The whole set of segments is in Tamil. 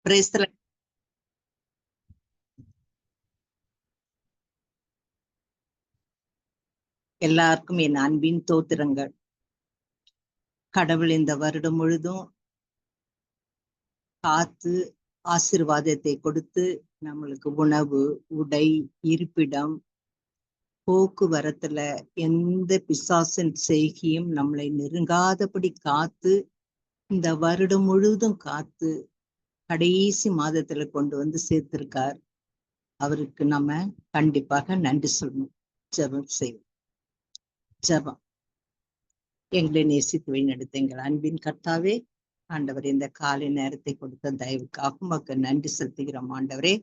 Praise the Lord. எல்லாருக்கும் என் அன்பின் தோத்திரங்கள். கடவுள் இந்த வருடம் முழுதும் காத்து ஆசீர்வாதத்தை கொடுத்து நம்மளுக்கு உணவு, உடை, இருப்பிடம், போக்குவரத்துல எந்த பிசாசின் செய்கையும் நம்மளை நெருங்காதபடி காத்து இந்த வருடம் முழுவதும் காத்து கடைசி மாதத்துல கொண்டு வந்து சேர்த்திருக்கார். அவருக்கு நம்ம கண்டிப்பாக நன்றி சொல்லணும். ஜெபம் செய்வோம். ஜெபம். எங்களை நேசித்து வழிநடத்த எங்கள் அன்பின் கர்த்தாவே, ஆண்டவர் இந்த காலை நேரத்தை கொடுத்த தயவுக்காக உமக்கு நன்றி செலுத்துகிறோம். ஆண்டவரே,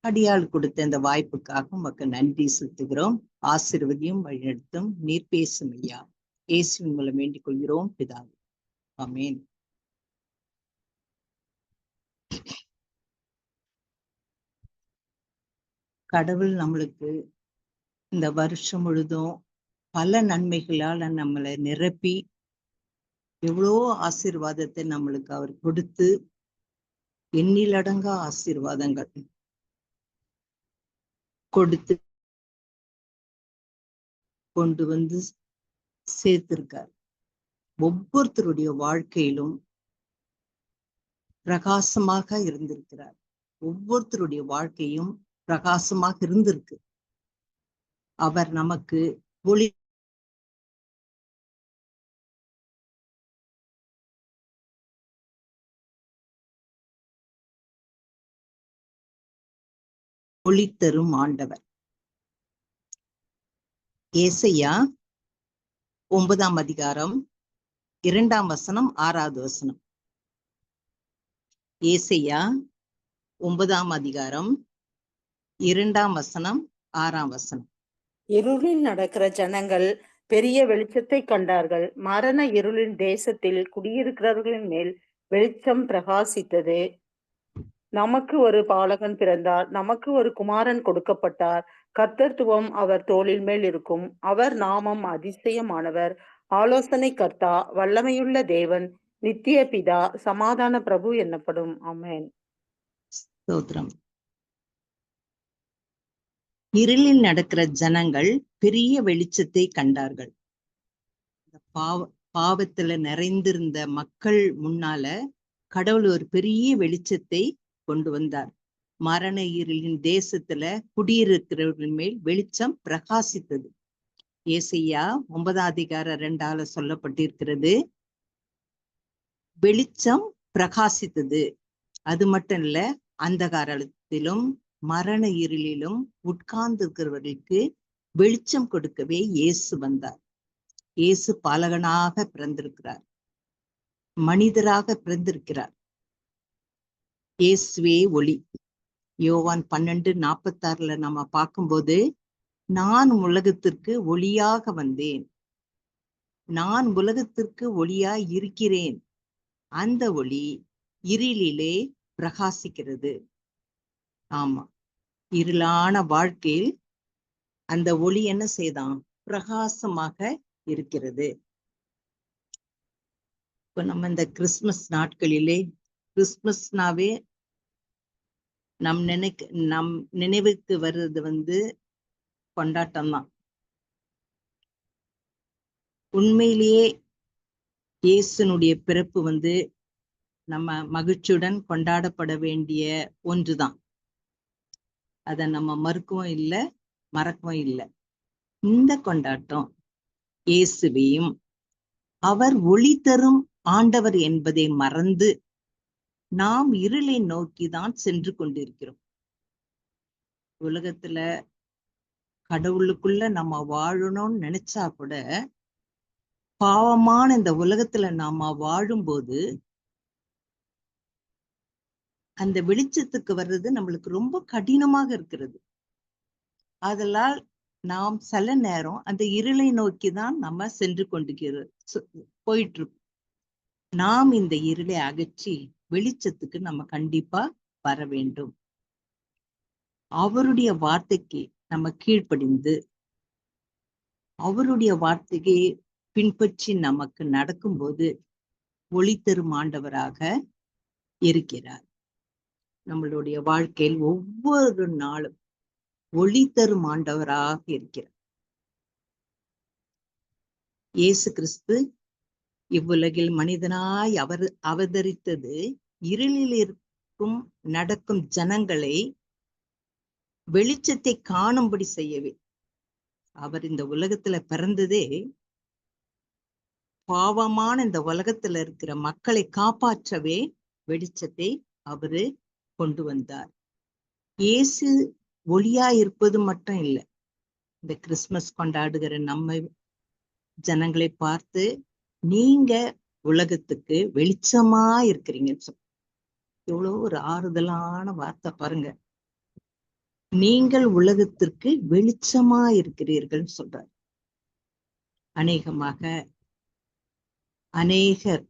அடியாள் கொடுத்த இந்த வாய்ப்புக்காக உமக்கு நன்றி செலுத்துகிறோம். ஆசீர்வதியும் வழிநடத்தும் நீர் பேசும் ஐயா. இயேசுவின் மூலம் வேண்டிக் கொள்கிறோம் பிதாவே. ஆமென். கடவுள் நம்மளுக்கு இந்த வருஷம் முழுதும் பல நன்மைகளால நம்மளை நிரப்பி எவ்வளோ ஆசீர்வாதத்தை நம்மளுக்கு அவர் கொடுத்து எண்ணிலடங்கா ஆசீர்வாதங்கள் கொடுத்து கொண்டு வந்து சேர்த்திருக்கார். ஒவ்வொருத்தருடைய வாழ்க்கையிலும் பிரகாசமாக இருந்திருக்கிறார். ஒவ்வொருத்தருடைய வாழ்க்கையும் பிரகாசமாக இருந்திருக்கு. அவர் நமக்கு ஒளி தரும் ஆண்டவர். ஏசாயா 9ஆம் அதிகாரம் 2ஆம் வசனம் 6வது வசனம். ஏசாயா 9ஆம் அதிகாரம் 2ஆம் வசனம் 6ஆம் வசனம். இருளில் நடக்கிற ஜனங்கள் பெரிய வெளிச்சத்தை கண்டார்கள். மரண இருளின் தேசத்தில் குடியிருக்கிறவர்களின் மேல் வெளிச்சம் பிரகாசித்தது. நமக்கு ஒரு பாலகன் பிறந்தார், நமக்கு ஒரு குமாரன் கொடுக்கப்பட்டார். கர்த்தத்துவம் அவர் தோளின் மேல் இருக்கும். அவர் நாமம் அதிசயமானவர், ஆலோசனை கர்த்தா, வல்லமையுள்ள தேவன், நித்திய பிதா, சமாதான பிரபு என்னப்படும். ஆமென். ஸ்தோத்திரம். இருளில் நடக்கிற ஜனங்கள் பெரிய வெளிச்சத்தை கண்டார்கள். பாவத்துல நிறைந்திருந்த மக்கள் முன்னால கடவுள் ஒரு பெரிய வெளிச்சத்தை கொண்டு வந்தார். மரண இருளின் தேசத்துல குடியிருக்கிறவர்கள் மேல் வெளிச்சம் பிரகாசித்தது. ஏசாயா 9ஆம் அதிகாரம் 2ஆல சொல்லப்பட்டிருக்கிறது. வெளிச்சம் பிரகாசித்தது. அது மட்டும் இல்ல, அந்தகாரத்திலும் மரண இருளிலும் உட்கார்ந்து இருக்கிறவர்களுக்கு வெளிச்சம் கொடுக்கவே இயேசு வந்தார். இயேசு பாலகனாக பிறந்திருக்கிறார், மனிதராக பிறந்திருக்கிறார். இயேசுவே ஒளி. யோவான் 12:46 நம்ம பார்க்கும்போது, நான் உலகத்திற்கு ஒளியாக வந்தேன், நான் உலகத்திற்கு ஒளியாய் இருக்கிறேன், அந்த ஒளி இருளிலே பிரகாசிக்கிறது. ஆமா, இருளான வாழ்க்கையில் அந்த ஒளி என்ன செய்தான்? பிரகாசமாக இருக்கிறது. இப்ப நம்ம இந்த கிறிஸ்துமஸ் நாட்களிலே, கிறிஸ்துமஸ்னாவே நம் நினைவுக்கு வர்றது கொண்டாட்டம் தான். உண்மையிலேயே இயேசுனுடைய பிறப்பு நம்ம மகிழ்ச்சியுடன் கொண்டாடப்பட வேண்டிய ஒன்றுதான். அதை நம்ம மறுக்கவும் இல்லை, மறக்கவும் இல்லை. இந்த கொண்டாட்டம் இயேசுவையும் அவர் ஒளி தரும் ஆண்டவர் என்பதை மறந்து நாம் இருளை நோக்கிதான் சென்று கொண்டிருக்கிறோம். உலகத்துல கடவுளுக்குள்ள நம்ம வாழணும்னு நினைச்சா கூட, பாவமான இந்த உலகத்துல நாம வாழும்போது அந்த வெளிச்சத்துக்கு வர்றது நம்மளுக்கு ரொம்ப கடினமாக இருக்கிறது. அதனால் நாம் சில நேரம் அந்த இருளை நோக்கிதான் நம்ம சென்று போயிட்டு இருக்கோம். நாம் இந்த இருளை அகற்றி வெளிச்சத்துக்கு நம்ம கண்டிப்பா வர வேண்டும். அவருடைய வார்த்தைக்கு நம்ம கீழ்ப்படிந்து அவருடைய வார்த்தையை பின்பற்றி நமக்கு நடக்கும்போது ஒளி தரும் ஆண்டவராக இருக்கிறார். நம்மளுடைய வாழ்க்கையில் ஒவ்வொரு நாளும் ஒளி தரும் ஆண்டவராக இருக்கிறார். இயேசு கிறிஸ்து இவ்வுலகில் மனிதனாய் அவதரித்தது இருளில் இருக்கும் நடக்கும் ஜனங்களை வெளிச்சத்தை காணும்படி செய்யவே. அவர் இந்த உலகத்துல பிறந்ததே பாவமான இந்த உலகத்துல இருக்கிற மக்களை காப்பாற்றவே வெளிச்சத்தை அவரு கொண்டு வந்தார். இயேசு ஒளியா இருப்பது மட்டும் இல்லை, இந்த கிறிஸ்துமஸ் கொண்டாடுகிற நம்ம ஜனங்களை பார்த்து நீங்க உலகத்துக்கு வெளிச்சமா இருக்கிறீங்கன்னு சொல்ல. எவ்வளவு ஒரு ஆறுதலான வார்த்தை பாருங்க. நீங்கள் உலகத்திற்கு வெளிச்சமா இருக்கிறீர்கள் சொல்றார். அநேகர்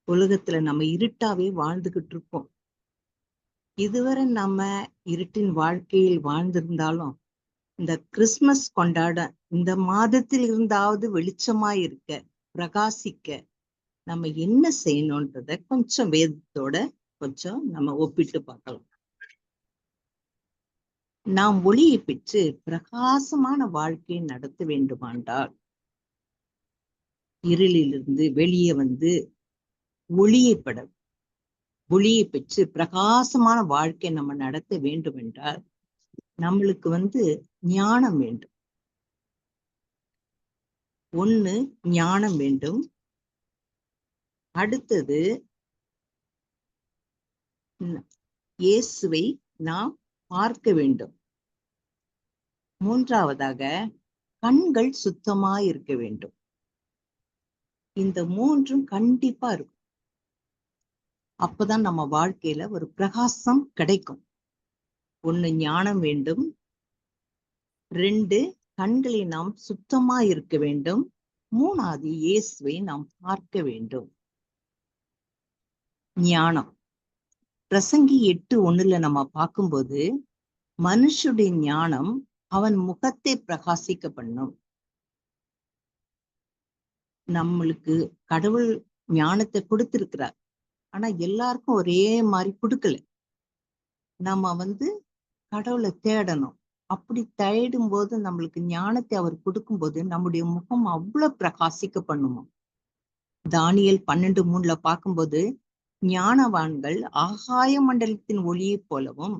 உலகத்துல நம்ம இருட்டாவே வாழ்ந்துகிட்டு இருக்கோம். இதுவரை நம்ம இருட்டின் வாழ்க்கையில் வாழ்ந்திருந்தாலும் இந்த கிறிஸ்துமஸ் கொண்டாட இந்த மாதத்தில் இருந்தாவது வெளிச்சமா இருக்க, பிரகாசிக்க நம்ம என்ன செய்யணும்ன்றத கொஞ்சம் வேதத்தோட கொஞ்சம் நம்ம ஒப்பிட்டு பார்க்கலாம். நாம் ஒளியை பெற்று பிரகாசமான வாழ்க்கையை நடத்த வேண்டுமாண்டால் இருளிலிருந்து வெளியே வந்து ஒளியை பெற்று பிரகாசமான வாழ்க்கையை நம்ம நடத்த வேண்டும் என்றால் நம்மளுக்கு ஞானம் வேண்டும். ஒண்ணு ஞானம் வேண்டும். அடுத்தது இயேசுவை நாம் பார்க்க வேண்டும். மூன்றாவதாக கண்கள் சுத்தமா இருக்க வேண்டும். இந்த மூன்றும் கண்டிப்பா இருக்கும். அப்பதான் நம்ம வாழ்க்கையில ஒரு பிரகாசம் கிடைக்கும். ஒண்ணு ஞானம் வேண்டும். 2 கண்களை நாம் சுத்தமா இருக்க வேண்டும். 3வது இயேசுவை நாம் பார்க்க வேண்டும். ஞானம் பிரசங்கி 8:1 நம்ம பார்க்கும்போது மனுஷுடைய ஞானம் அவன் முகத்தை பிரகாசிக்க பண்ணும். நம்மளுக்கு கடவுள் ஞானத்தை கொடுத்திருக்கிறார். ஆனா எல்லாருக்கும் ஒரே மாதிரி கொடுக்கல. நம்ம கடவுளை தேடணும். அப்படி தேடும் போது நம்மளுக்கு ஞானத்தை அவர் கொடுக்கும்போது நம்முடைய முகம் அவ்வளவு பிரகாசிக்க பண்ணுமா. தானியேல் 12:3 பார்க்கும்போது ஞானவான்கள் ஆகாய மண்டலத்தின் ஒளியைப் போலவும்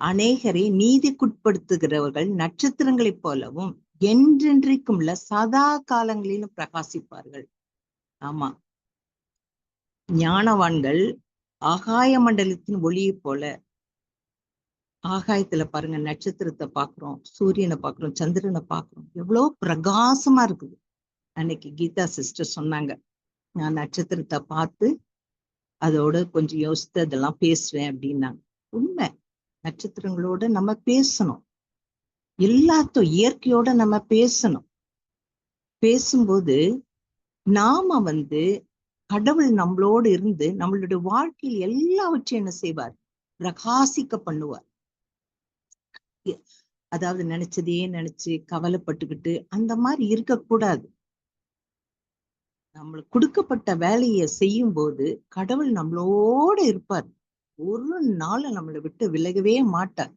அநேகரை நீதிக்குட்படுத்துகிறவர்கள் நட்சத்திரங்களைப் போலவும் என்றென்றைக்கும் உள்ள சதா காலங்களிலும் பிரகாசிப்பார்கள். ஆமா, ஞானவான்கள் ஆகாய மண்டலத்தின் ஒளியைப் போல. ஆகாயத்துல பாருங்க, நட்சத்திரத்தை பாக்குறோம், சூரியனை பாக்குறோம், சந்திரனை பாக்குறோம், எவ்வளவு பிரகாசமா இருக்குது. அன்னைக்கு கீதா சிஸ்டர் சொன்னாங்க, நான் நட்சத்திரத்தை பார்த்து அதோட கொஞ்சம் யோசித்து அதெல்லாம் பேசுவேன் அப்படின்னாங்க. உண்மை, நட்சத்திரங்களோட நம்ம பேசணும். இயற்கையோட நம்ம பேசணும். பேசும்போது நாம கடவுள் நம்மளோடு இருந்து நம்மளுடைய வாழ்க்கையில் எல்லாவற்றையும் என்ன செய்வார்? பிரகாசிக்க பண்ணுவார். அதாவது நினைச்சதையே நினைச்சு கவலைப்பட்டுக்கிட்டு அந்த மாதிரி இருக்கக்கூடாது. நம்மளுக்கு கொடுக்கப்பட்ட வேலையை செய்யும் போது கடவுள் நம்மளோட இருப்பார். ஒரு நாள் நம்மளை விட்டு விலகவே மாட்டார்.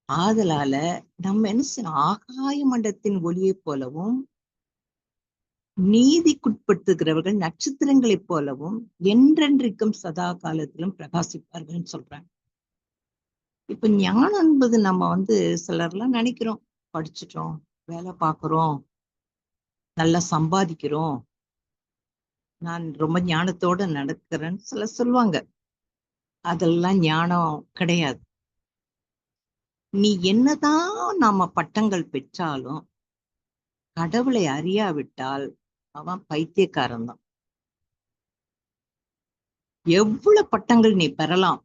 ஆதலால நம்ம என்ன செய்யணும்? ஆகாய மண்டலத்தின் ஒளியை போலவும் நீதிக்குட்படுத்துகிறவர்கள் நட்சத்திரங்களைப் போலவும் என்றென்றைக்கும் சதா காலத்திலும் பிரகாசிப்பார்கள் சொல்றாங்க. இப்ப ஞானம் என்பது நம்ம சிலர்லாம் நினைக்கிறோம், படிச்சுட்டோம், வேலை பார்க்கிறோம், நல்லா சம்பாதிக்கிறோம், நான் ரொம்ப ஞானத்தோட நடக்கிறேன்னு சிலர் சொல்லுவாங்க. அதெல்லாம் ஞானம் கிடையாது. நீ என்னதான் நாம பட்டங்கள் பெற்றாலும் கடவுளை அறியாவிட்டால் அவன் பைத்தியக்காரன் தான். எவ்வளவு பட்டங்கள் நீ பெறலாம்,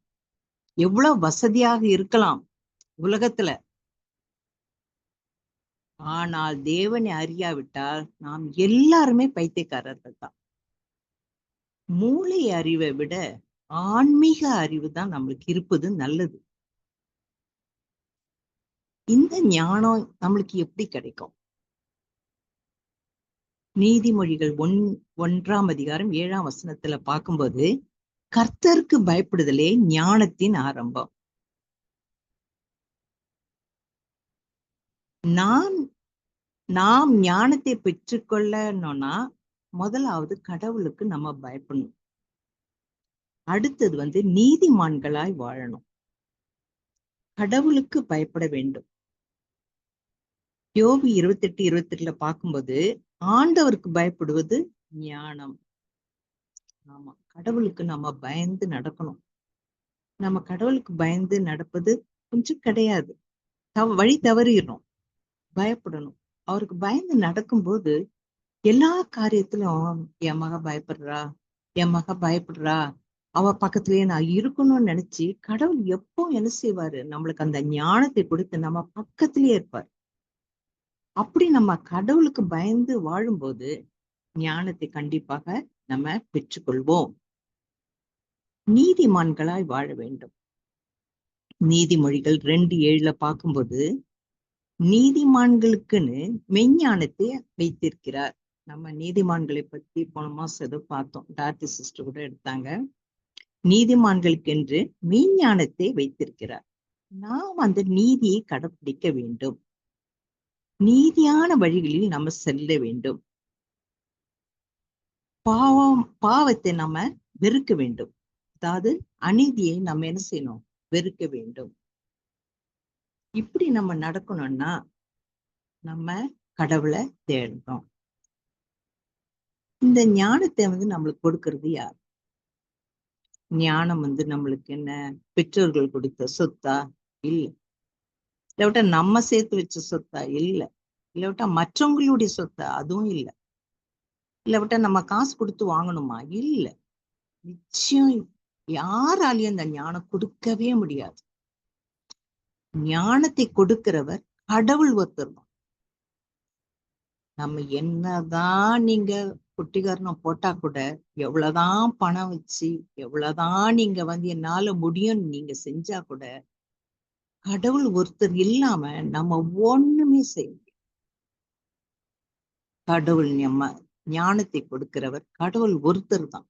எவ்வளவு வசதியாக இருக்கலாம் உலகத்துல, ஆனால் தேவனை அறியாவிட்டால் நாம் எல்லாருமே பைத்தியக்காரர்கள் தான். மூளை அறிவை விட ஆன்மீக அறிவு தான் நம்மளுக்கு இருப்பது நல்லது. இந்த ஞானம் நம்மளுக்கு எப்படி கிடைக்கும்? நீதிமொழிகள் 1:7 பார்க்கும்போது கர்த்தருக்கு பயப்படுதலே ஞானத்தின் ஆரம்பம். நாம் ஞானத்தை பெற்றுக்கொள்ளணும்னா முதலாவது கடவுளுக்கு நம்ம பயப்படணும். அடுத்தது நீதிமான்களாய் வாழணும். கடவுளுக்கு பயப்பட வேண்டும். யோபு 28:28 பார்க்கும்போது ஆண்டவருக்கு பயப்படுவது ஞானம். ஆமா, கடவுளுக்கு நம்ம பயந்து நடக்கணும். நம்ம கடவுளுக்கு பயந்து நடப்பது கொஞ்சம் கிடையாது. வழி தவறிடணும். பயப்படணும். அவருக்கு பயந்து நடக்கும்போது எல்லா காரியத்திலும் என் மக பயப்படுறா, என் மக பயப்படுறா, அவ பக்கத்திலேயே நான் இருக்கணும்னு நினைச்சு கடவுள் எப்போ என்ன செய்வாரு, நம்மளுக்கு அந்த ஞானத்தை கொடுத்து நம்ம பக்கத்திலேயே இருப்பார். அப்படி நம்ம கடவுளுக்கு பயந்து வாழும்போது ஞானத்தை கண்டிப்பாக நம்ம பெற்றுக்கொள்வோம். நீதிமான்களாய் வாழ வேண்டும். நீதிமொழிகள் 2:7 பார்க்கும்போது நீதிமான்களுக்குன்னு மெஞ்ஞானத்தை வைத்திருக்கிறார். நம்ம நீதிமான்களை பத்தி போன மாசம் ஏதோ பார்த்தோம். டார்த்தி சிஸ்டர் கூட எடுத்தாங்க. நீதிமான்களுக்கு என்று மெய்ஞானத்தை வைத்திருக்கிறார். நாம் அந்த நீதியை கடைபிடிக்க வேண்டும். நீதியான வழிகளில் நம்ம செல்ல வேண்டும். பாவத்தை நம்ம வெறுக்க வேண்டும். அதாவது அநீதியை நம்ம என்ன செய்யணும், வெறுக்க வேண்டும். இப்படி நம்ம நடக்கணும்னா நம்ம கடவுளை தேடணும். இந்த ஞானத்தை நம்மளுக்கு கொடுக்கறது யார்? ஞானம் நம்மளுக்கு என்ன பெற்றோர்கள் கொடுத்த சொத்தா? இல்ல. இல்லாவிட்டா நம்ம சேர்த்து வச்ச சொத்தா? இல்ல. இல்லாவிட்டா மற்றவங்களுடைய சொத்தா? அதுவும் இல்ல. இல்லாவிட்டா நம்ம காசு கொடுத்து வாங்கணுமா? இல்ல. நிச்சயம் யாராலையும் அந்த ஞானம் கொடுக்கவே முடியாது. ஞானத்தை கொடுக்கிறவர் கடவுள் ஒருத்தர் தான். நம்ம என்னதான் நீங்க குட்டிகரணம் போட்டா கூட, எவ்வளவுதான் பணம் வச்சு, எவ்வளவுதான் நீங்க என்னால முடியும்னு நீங்க செஞ்சா கூட, கடவுள் ஒருத்தர் இல்லாம நம்ம ஒண்ணுமே செய்ய முடியாது. கடவுள் நம்ம ஞானத்தை கொடுக்கிறவர் கடவுள் ஒருத்தர் தான்.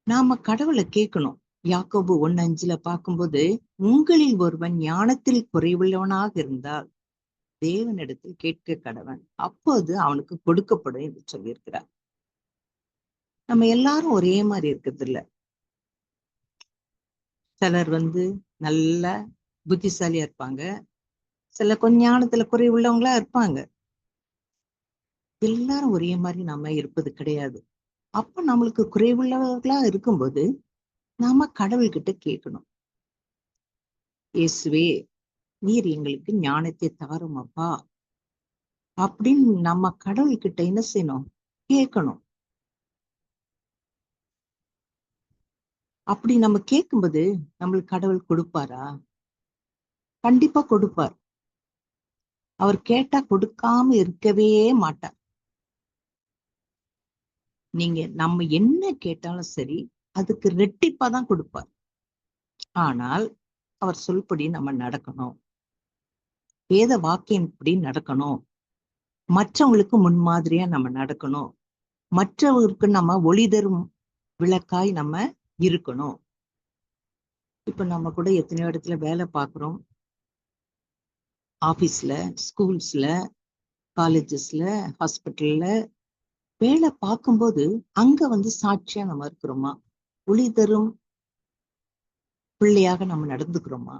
நாம கடவுளை கேட்கணும். யாக்கோபு 1:5 பார்க்கும்போது, உங்களில் ஒருவன் ஞானத்தில் குறைவுள்ளவனாக இருந்தால் தேவனிடத்தில் கேட்க கடவன், அப்போது அவனுக்கு கொடுக்கப்படும் என்று சொல்லியிருக்கிறார். நம்ம எல்லாரும் ஒரே மாதிரி இருக்கிறது இல்ல. சிலர் நல்ல புத்திசாலியா இருப்பாங்க, சில கொஞ்ச ஞானத்துல குறைவுள்ளவங்களா இருப்பாங்க. எல்லாரும் ஒரே மாதிரி நம்ம இருப்பது கிடையாது. அப்ப நம்மளுக்கு குறைவுள்ளவர்களா இருக்கும்போது நாம கடவுள்கிட்ட கேட்கணும். இயேசுவே, நீர் எங்களுக்கு ஞானத்தை தாரும் அப்பா அப்படின்னு நம்ம கடவுள்கிட்ட என்ன செய்யணும், கேட்கணும். அப்படி நம்ம கேட்கும்போது நம்மளுக்கு கடவுள் கொடுப்பாரா? கண்டிப்பா கொடுப்பார். அவர் கேட்டா கொடுக்காம இருக்கவே மாட்டார். நீங்க நம்ம என்ன கேட்டாலும் சரி, அதுக்கு ரெட்டிப்பா தான் கொடுப்பார். ஆனால் அவர் சொல்படி நம்ம நடக்கணும். வேத வாக்கியப்படி நடக்கணும். மற்றவங்களுக்கு முன்மாதிரியா நம்ம நடக்கணும். மற்றவருக்கு நம்ம ஒளி தரும் விளக்காய் நம்ம இருக்கணும். இப்ப நம்ம கூட எத்தனையோ இடத்துல வேலை பார்க்கிறோம். ஆபீஸ்ல, ஸ்கூல்ஸ்ல, காலேஜஸ்ல, ஹாஸ்பிட்டல்ல வேலை பார்க்கும்போது அங்க சாட்சியா நம்ம இருக்கிறோமா? ஒளி தரும் பிள்ளையாக நம்ம நடந்துக்கிறோமா?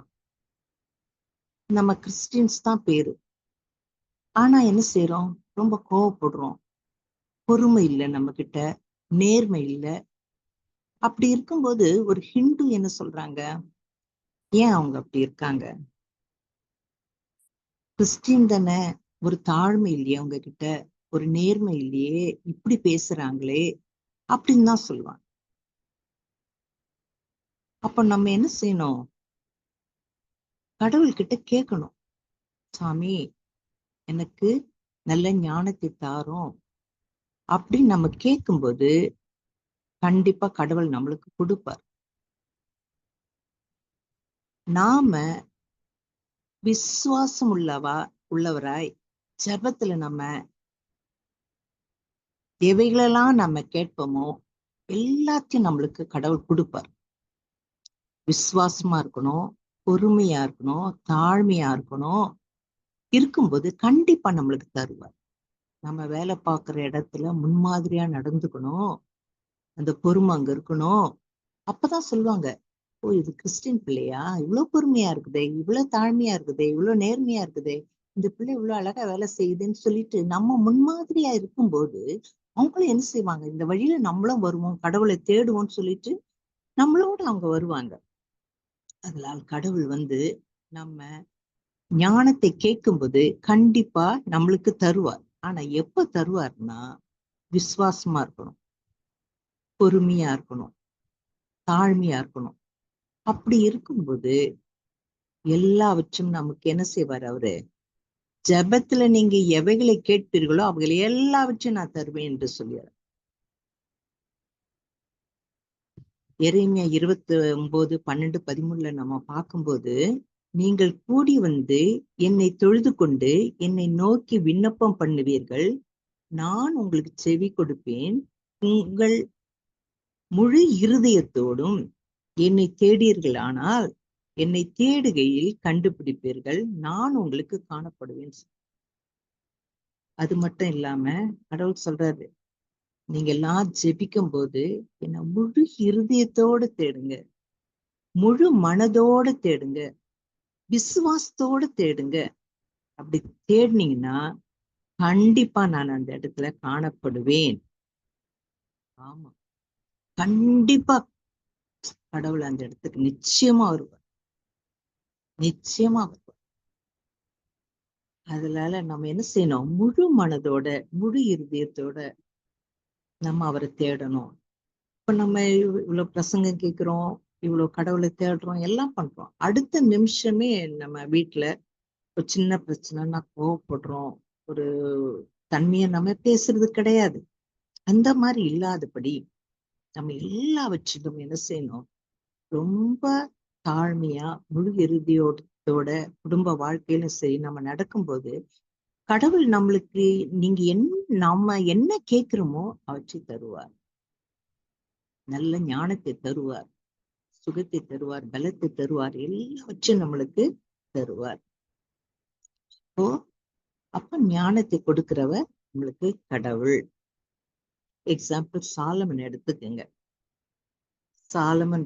நம்ம கிறிஸ்டியன்ஸ் தான் பேரு. ஆனா என்ன செய்யறோம்? ரொம்ப கோவப்படுறோம். பொறுமை இல்லை நம்ம கிட்ட, நேர்மை இல்லை. அப்படி இருக்கும்போது ஒரு ஹிந்து என்ன சொல்றாங்க, ஏன் அவங்க அப்படி இருக்காங்க? கிறிஸ்டின் தானே, ஒரு தாழ்மை இல்லையே அவங்க கிட்ட, ஒரு நேர்மை இல்லையே, இப்படி பேசுறாங்களே அப்படின்னு தான் சொல்லுவாங்க. அப்ப நம்ம என்ன செய்யணும்? கடவுள்கிட்ட கேட்கணும். சாமி, எனக்கு நல்ல ஞானத்தை தாரும் அப்படின்னு நம்ம கேட்கும்போது கண்டிப்பா கடவுள் நம்மளுக்கு கொடுப்பார். நாம விசுவாசம் உள்ளவராய் ஜெபத்துல நம்ம எவைகளெல்லாம் நம்ம கேட்போமோ எல்லாத்தையும் நம்மளுக்கு கடவுள் கொடுப்பார். விசுவாசமா இருக்கணும், பொறுமையா இருக்கணும், தாழ்மையா இருக்கணும். இருக்கும்போது கண்டிப்பா நம்மளுக்கு தருவார். நம்ம வேலை பார்க்குற இடத்துல முன்மாதிரியா நடந்துக்கணும், அந்த பொறுமை அங்க இருக்கணும். அப்பதான் சொல்லுவாங்க, ஓ இது கிறிஸ்டின் பிள்ளையா, இவ்வளவு பொறுமையா இருக்குதே, இவ்வளவு தாழ்மையா இருக்குதே, இவ்வளவு நேர்மையா இருக்குதே, இந்த பிள்ளை இவ்வளவு அழகா வேலை செய்யுதுன்னு சொல்லிட்டு நம்ம முன்மாதிரியா இருக்கும்போது அவங்களும் என்ன செய்வாங்க, இந்த வழியில நம்மளும் வருவோம், கடவுளை தேடுவோம்னு சொல்லிட்டு நம்மளோட அவங்க வருவாங்க. அதனால் கடவுள் நம்ம ஞானத்தை கேட்கும்போது கண்டிப்பா நம்மளுக்கு தருவார். ஆனா எப்ப தருவார்னா, விசுவாசமா இருக்கணும், பொறுமையா இருக்கணும், தாழ்மையா இருக்கணும். அப்படி இருக்கும்போது எல்லாவற்றும் நமக்கு என்ன செய்வார் அவரு, ஜெபத்துல நீங்க எவைகளை கேட்பீர்களோ அவைகளை எல்லாவற்றையும் நான் தருவேன் என்று சொல்லுவார். எரேமியா 29:12-13 நம்ம பார்க்கும்போது, நீங்கள் கூடி என்னை தொழுது கொண்டு என்னை நோக்கி விண்ணப்பம் பண்ணுவீர்கள், நான் உங்களுக்கு செவி கொடுப்பேன், உங்கள் முழு இருதயத்தோடும் என்னை தேடீர்களானால் என்னை தேடுகையில் கண்டுபிடிப்பீர்கள், நான் உங்களுக்கு காணப்படுவேன். அது மட்டும் இல்லாம கடவுள் சொல்றாரு, நீங்க எல்லாம் ஜெபிக்கும் போது என்ன முழு இருதயத்தோட தேடுங்க, முழு மனதோட தேடுங்க, விசுவாசத்தோட தேடுங்க. அப்படி தேடினீங்கன்னா கண்டிப்பா நான் அந்த இடத்துல காணப்படுவேன். ஆமா, கண்டிப்பா கடவுள் அந்த இடத்துக்கு நிச்சயமா வருவார், நிச்சயமா வருவார். அதனால நம்ம என்ன செய்யணும், முழு மனதோட முழு இருதயத்தோட நம்ம அவரை தேடணும். இப்ப நம்ம இவ்வளவு பிரசங்கம் கேட்கிறோம், இவ்வளவு கடவுளை தேடுறோம், எல்லாம் பண்றோம். அடுத்த நிமிஷமே நம்ம வீட்டுல ஒரு சின்ன பிரச்சனைனா கோவப்படுறோம், ஒரு தன்மையை நம்ம பேசுறது கிடையாது. அந்த மாதிரி இல்லாதபடி நம்ம எல்லாவற்றிலும் என்ன செய்யணும், ரொம்ப தாழ்மையா முழு இறுதியோட குடும்ப வாழ்க்கையில சரி நம்ம நடக்கும்போது கடவுள் நம்மளுக்கு நம்ம என்ன கேட்கிறோமோ அவற்றை தருவார். நல்ல ஞானத்தை தருவார், சுகத்தை தருவார், பலத்தை தருவார், எல்லாவற்றையும் நம்மளுக்கு தருவார். அப்ப ஞானத்தை கொடுக்கிறவர் நம்மளுக்கு கடவுள். எக்ஸாம்பிள் சாலமன் எடுத்துக்கங்க. சாலமன்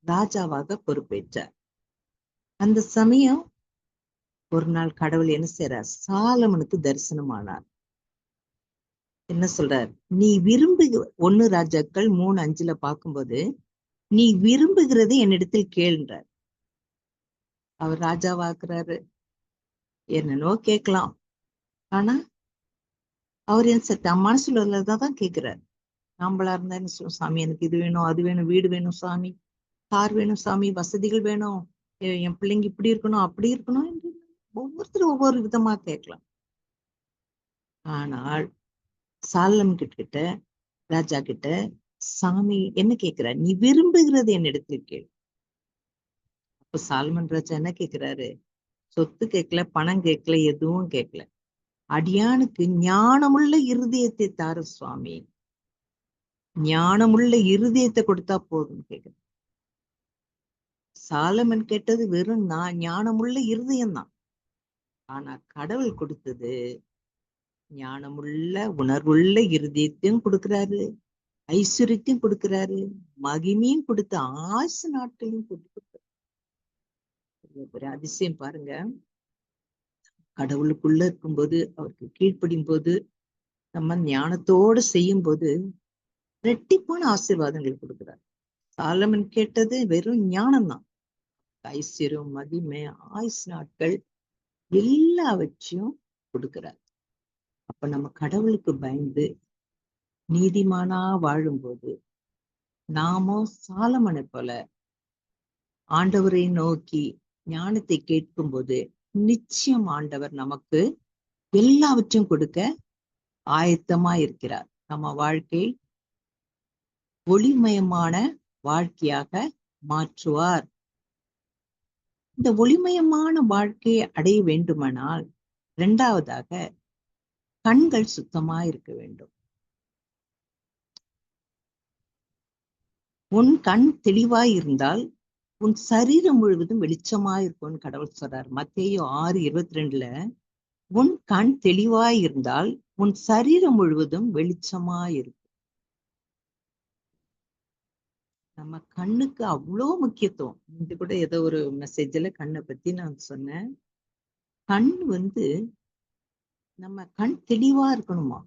ராஜாவாக பொறுப்பேற்றார். அந்த சமயம் ஒரு நாள் கடவுள் என்ன செய்யறார், சாலமனுக்கு தரிசனமானார். என்ன சொல்றார், நீ 1 ராஜாக்கள் 3:5 பார்க்கும்போது, நீ விரும்புகிறது என்னிடத்தில் கேள்ன்றார். அவர் ராஜாவாக்குறாரு, என்னன்னோ கேட்கலாம், ஆனா அவர் என் மனசுல உள்ளதான் கேட்கிறார். நம்மளா இருந்தா என்ன சொல்லுவோம், சாமி எனக்கு இது வேணும், அது வேணும், வீடு வேணும் சாமி, கார் வேணும் சாமி, வசதிகள் வேணும், என் பிள்ளைங்க இப்படி இருக்கணும் அப்படி இருக்கணும் என்று ஒவ்வொருத்தரும் ஒவ்வொரு விதமா கேட்கலாம். ஆனால் சாலமன் கிட்ட, ராஜா கிட்ட சாமி என்ன கேட்கிறார், நீ விரும்புகிறது என்னிடத்தில் கேள். அப்ப சாலமன் ராஜா என்ன கேட்கிறாரு, சொத்து கேட்கல, பணம் கேட்கல, எதுவும் கேட்கல, அடியானுக்கு ஞானமுள்ள இருதயத்தை தாரு சுவாமி, ஞானமுள்ள இருதயத்தை கொடுத்தா போதும் கேட்கிற. சாலமன் கேட்டது வெறும் ஞானமுள்ள இருதயம்தான். ஆனா கடவுள் கொடுத்தது ஞானமுள்ள உணர்வுள்ள இருதயத்தையும் கொடுக்கிறாரு, ஐஸ்வர்யத்தையும் கொடுக்கிறாரு, மகிமையும் கொடுத்து ஆயுசு நாட்களையும் கொடுக்கிறாரு. ஒரு அதிசயம் பாருங்க, கடவுளுக்குள்ள இருக்கும்போது அவருக்கு கீழ்ப்படியும் போது நம்ம ஞானத்தோடு செய்யும் போது ரெட்டிப்பான ஆசீர்வாதங்கள் கொடுக்கிறார். சாலமன் கேட்டது வெறும் ஞானம்தான், ஐஸ்வர்யம், மகிமை, ஆயுசு நாட்கள் எல்லாவற்றையும் கொடுக்கிறார். அப்ப நம்ம கடவுளுக்கு பயந்து நீதிமானா வாழும்போது நாமோ சாலமனை போல ஆண்டவரை நோக்கி ஞானத்தை கேட்கும் போது நிச்சயம் ஆண்டவர் நமக்கு எல்லாவற்றையும் கொடுக்க ஆயத்தமா இருக்கிறார். நம்ம வாழ்க்கை ஒளிமயமான வாழ்க்கையாக மாற்றுவார். இந்த ஒளிமயமான வாழ்க்கையை அடைய வேண்டுமானால் 2வதாக கண்கள் சுத்தமா இருக்க வேண்டும். உன் கண் தெளிவாய் இருந்தால் உன் சரீரம் முழுவதும் வெளிச்சமாய் இருக்கும்னு கடவுள் சொல்றார். மத்தேயு 6:22 உன் கண் தெளிவாய் இருந்தால் உன் சரீரம் முழுவதும் வெளிச்சமாய் இருக்கும். நம்ம கண்ணுக்கு அவ்வளோ முக்கியத்துவம். இது கூட ஏதோ ஒரு மெசேஜ்ல கண்ணை பத்தி நான் சொன்னேன். கண் நம்ம கண் தெளிவா இருக்கணுமா.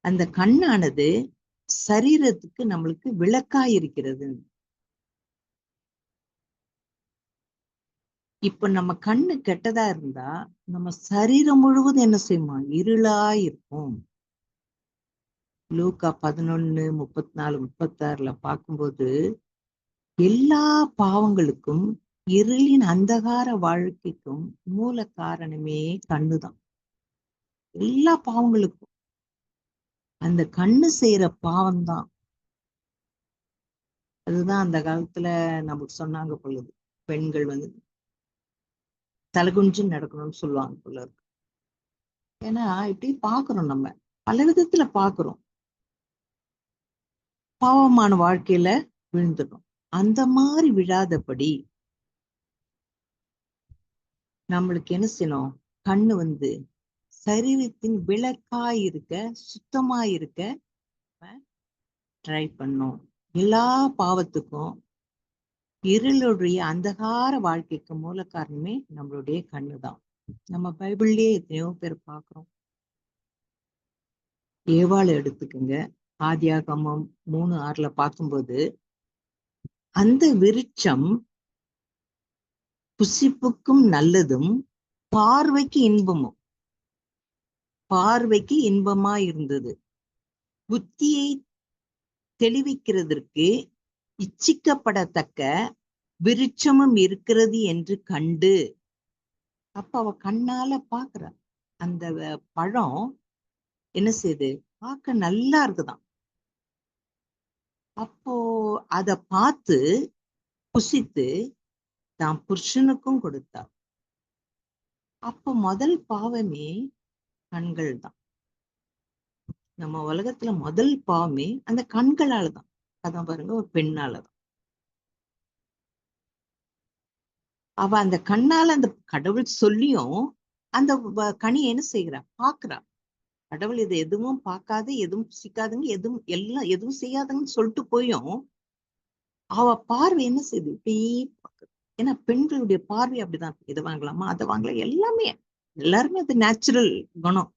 அந்த கண்ணானது சரீரத்துக்கு நம்மளுக்கு விளக்காய் இருக்கிறது. இப்ப நம்ம கண்ணு கெட்டதா இருந்தா நம்ம சரீரம் முழுவதும் என்ன செய்யுமா, இருளாய் இருக்கும். லூக்கா 11:34-36 பார்க்கும்போது எல்லா பாவங்களுக்கும் இருளின் அந்தகார வாழ்க்கைக்கும் மூல காரணமே கண்ணுதான். எல்லா பாவங்களுக்கும் அந்த கண்ணு செய்யற பாவம் தான். அதுதான் அந்த காலத்துல நமக்கு சொன்னாங்க பொழுது, பெண்கள் தலகுஞ்சு நடக்கணும்னு சொல்லுவாங்க போல இருக்கு. ஏன்னா இப்படி பாக்குறோம், நம்ம பல விதத்துல பாக்குறோம், பாவமான வாழ்க்கையில விழுந்துடும். அந்த மாதிரி விழாதபடி நம்மளுக்கு என்ன செய்யணும், கண்ணு சரீரத்தின் விளக்காய் இருக்க, சுத்தமாய் இருக்க ட்ரை பண்ணும். எல்லா பாவத்துக்கும் இருளுடைய அந்தகார வாழ்க்கைக்கு மூல காரணமே நம்மளுடைய கண்ணுதான். நம்ம பைபிள்லயே எத்தனையோ பேர் பார்க்கிறோம். ஏவாளை எடுத்துக்கோங்க. ஆதியாகமம் 3:6 பார்க்கும்போது அந்த விருட்சம் புசிப்புக்கும் நல்லதும் பார்வைக்கு இன்பமா இருந்தது, புத்தியை தெளிவிக்கிறதற்கு இச்சிக்கப்படத்தக்க விருட்சமும் இருக்கிறது என்று கண்டு. அப்ப அவ கண்ணால பாக்குற அந்த பழம் என்ன செய்யுது, பார்க்க நல்லா இருக்குதான். அப்போ அத பார்த்து புசித்து தான் புருஷனுக்கும் கொடுத்தா. அப்போ முதல் பாவமே கண்கள் தான். நம்ம உலகத்துல முதல் பாவமே அந்த கண்களால தான். அதான் பாருங்க, ஒரு பெண்ணாலதான். அவ அந்த கண்ணால அந்த கடவுள் சொல்லியும் அந்த கனி என்ன செய்கிறா, பாக்குறா. கடவுள் இதை எதுவும் பார்க்காது, எதுவும் புசிக்காதுங்க, எதுவும் செய்யாதுங்கன்னு சொல்லிட்டு போயும் அவ பார்வை என்ன செய்யுது, இப்படியே பாக்குது. ஏன்னா பெண்களுடைய பார்வை அப்படிதான். இதை வாங்கலாமா, அதை வாங்கலாம், எல்லாருமே அது நேச்சுரல் குணம்.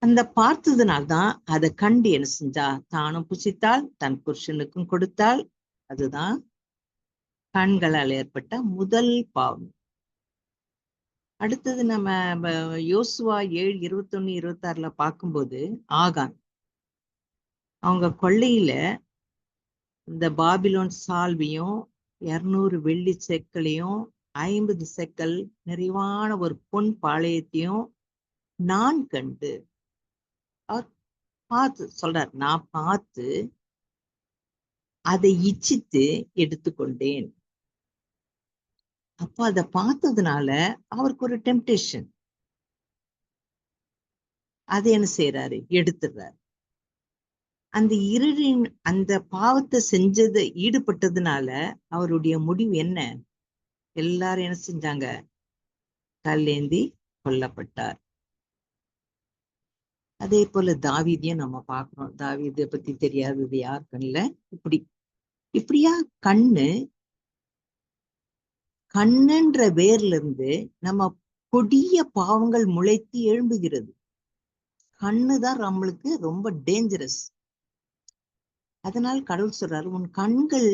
அந்த பார்த்ததுனால்தான் அதை கண்டு என்ன செஞ்சா, தானும் புசித்தாள், தன் புருஷனுக்கும் கொடுத்தாள். அதுதான் கண்களால் ஏற்பட்ட முதல் பாவம். அடுத்தது நம்ம யோசுவா 7:21-26 பார்க்கும்போது ஆகான் அவங்க கொள்ளையில இந்த பாபிலோன் சால்வையும் 200 வெள்ளி செக்கலையும் 50 செக்கல் நிறைவான ஒரு பொன் பாளையத்தையும் நான் கண்டு. அவர் பார்த்து சொல்றார், நான் பார்த்து அதை இச்சித்து எடுத்துக்கொண்டேன். அப்ப அதை பார்த்ததுனால அவருக்கு ஒரு டெம்டேஷன். அதை என்ன செய்யறாரு, எடுத்துடுறாரு. அந்த இருளின் அந்த பாவத்தை செஞ்சதை ஈடுபட்டதுனால அவருடைய முடிவு என்ன, எல்லாரும் என்ன செஞ்சாங்க, கல்லேந்தி கொல்லப்பட்டார். அதே போல தாவீதையும் நம்ம பார்க்கிறோம். தாவீதை பத்தி தெரியாதது யாருக்கும் இல்ல. இப்படியா கண்ணுன்ற வேர்ல இருந்து நம்ம கொடிய பாவங்கள் முளைத்து எழும்புகிறது. கண்ணுதான் நம்மளுக்கு ரொம்ப டேஞ்சரஸ். அதனால் கடவுள் சொல்றாரு, உன் கண்கள்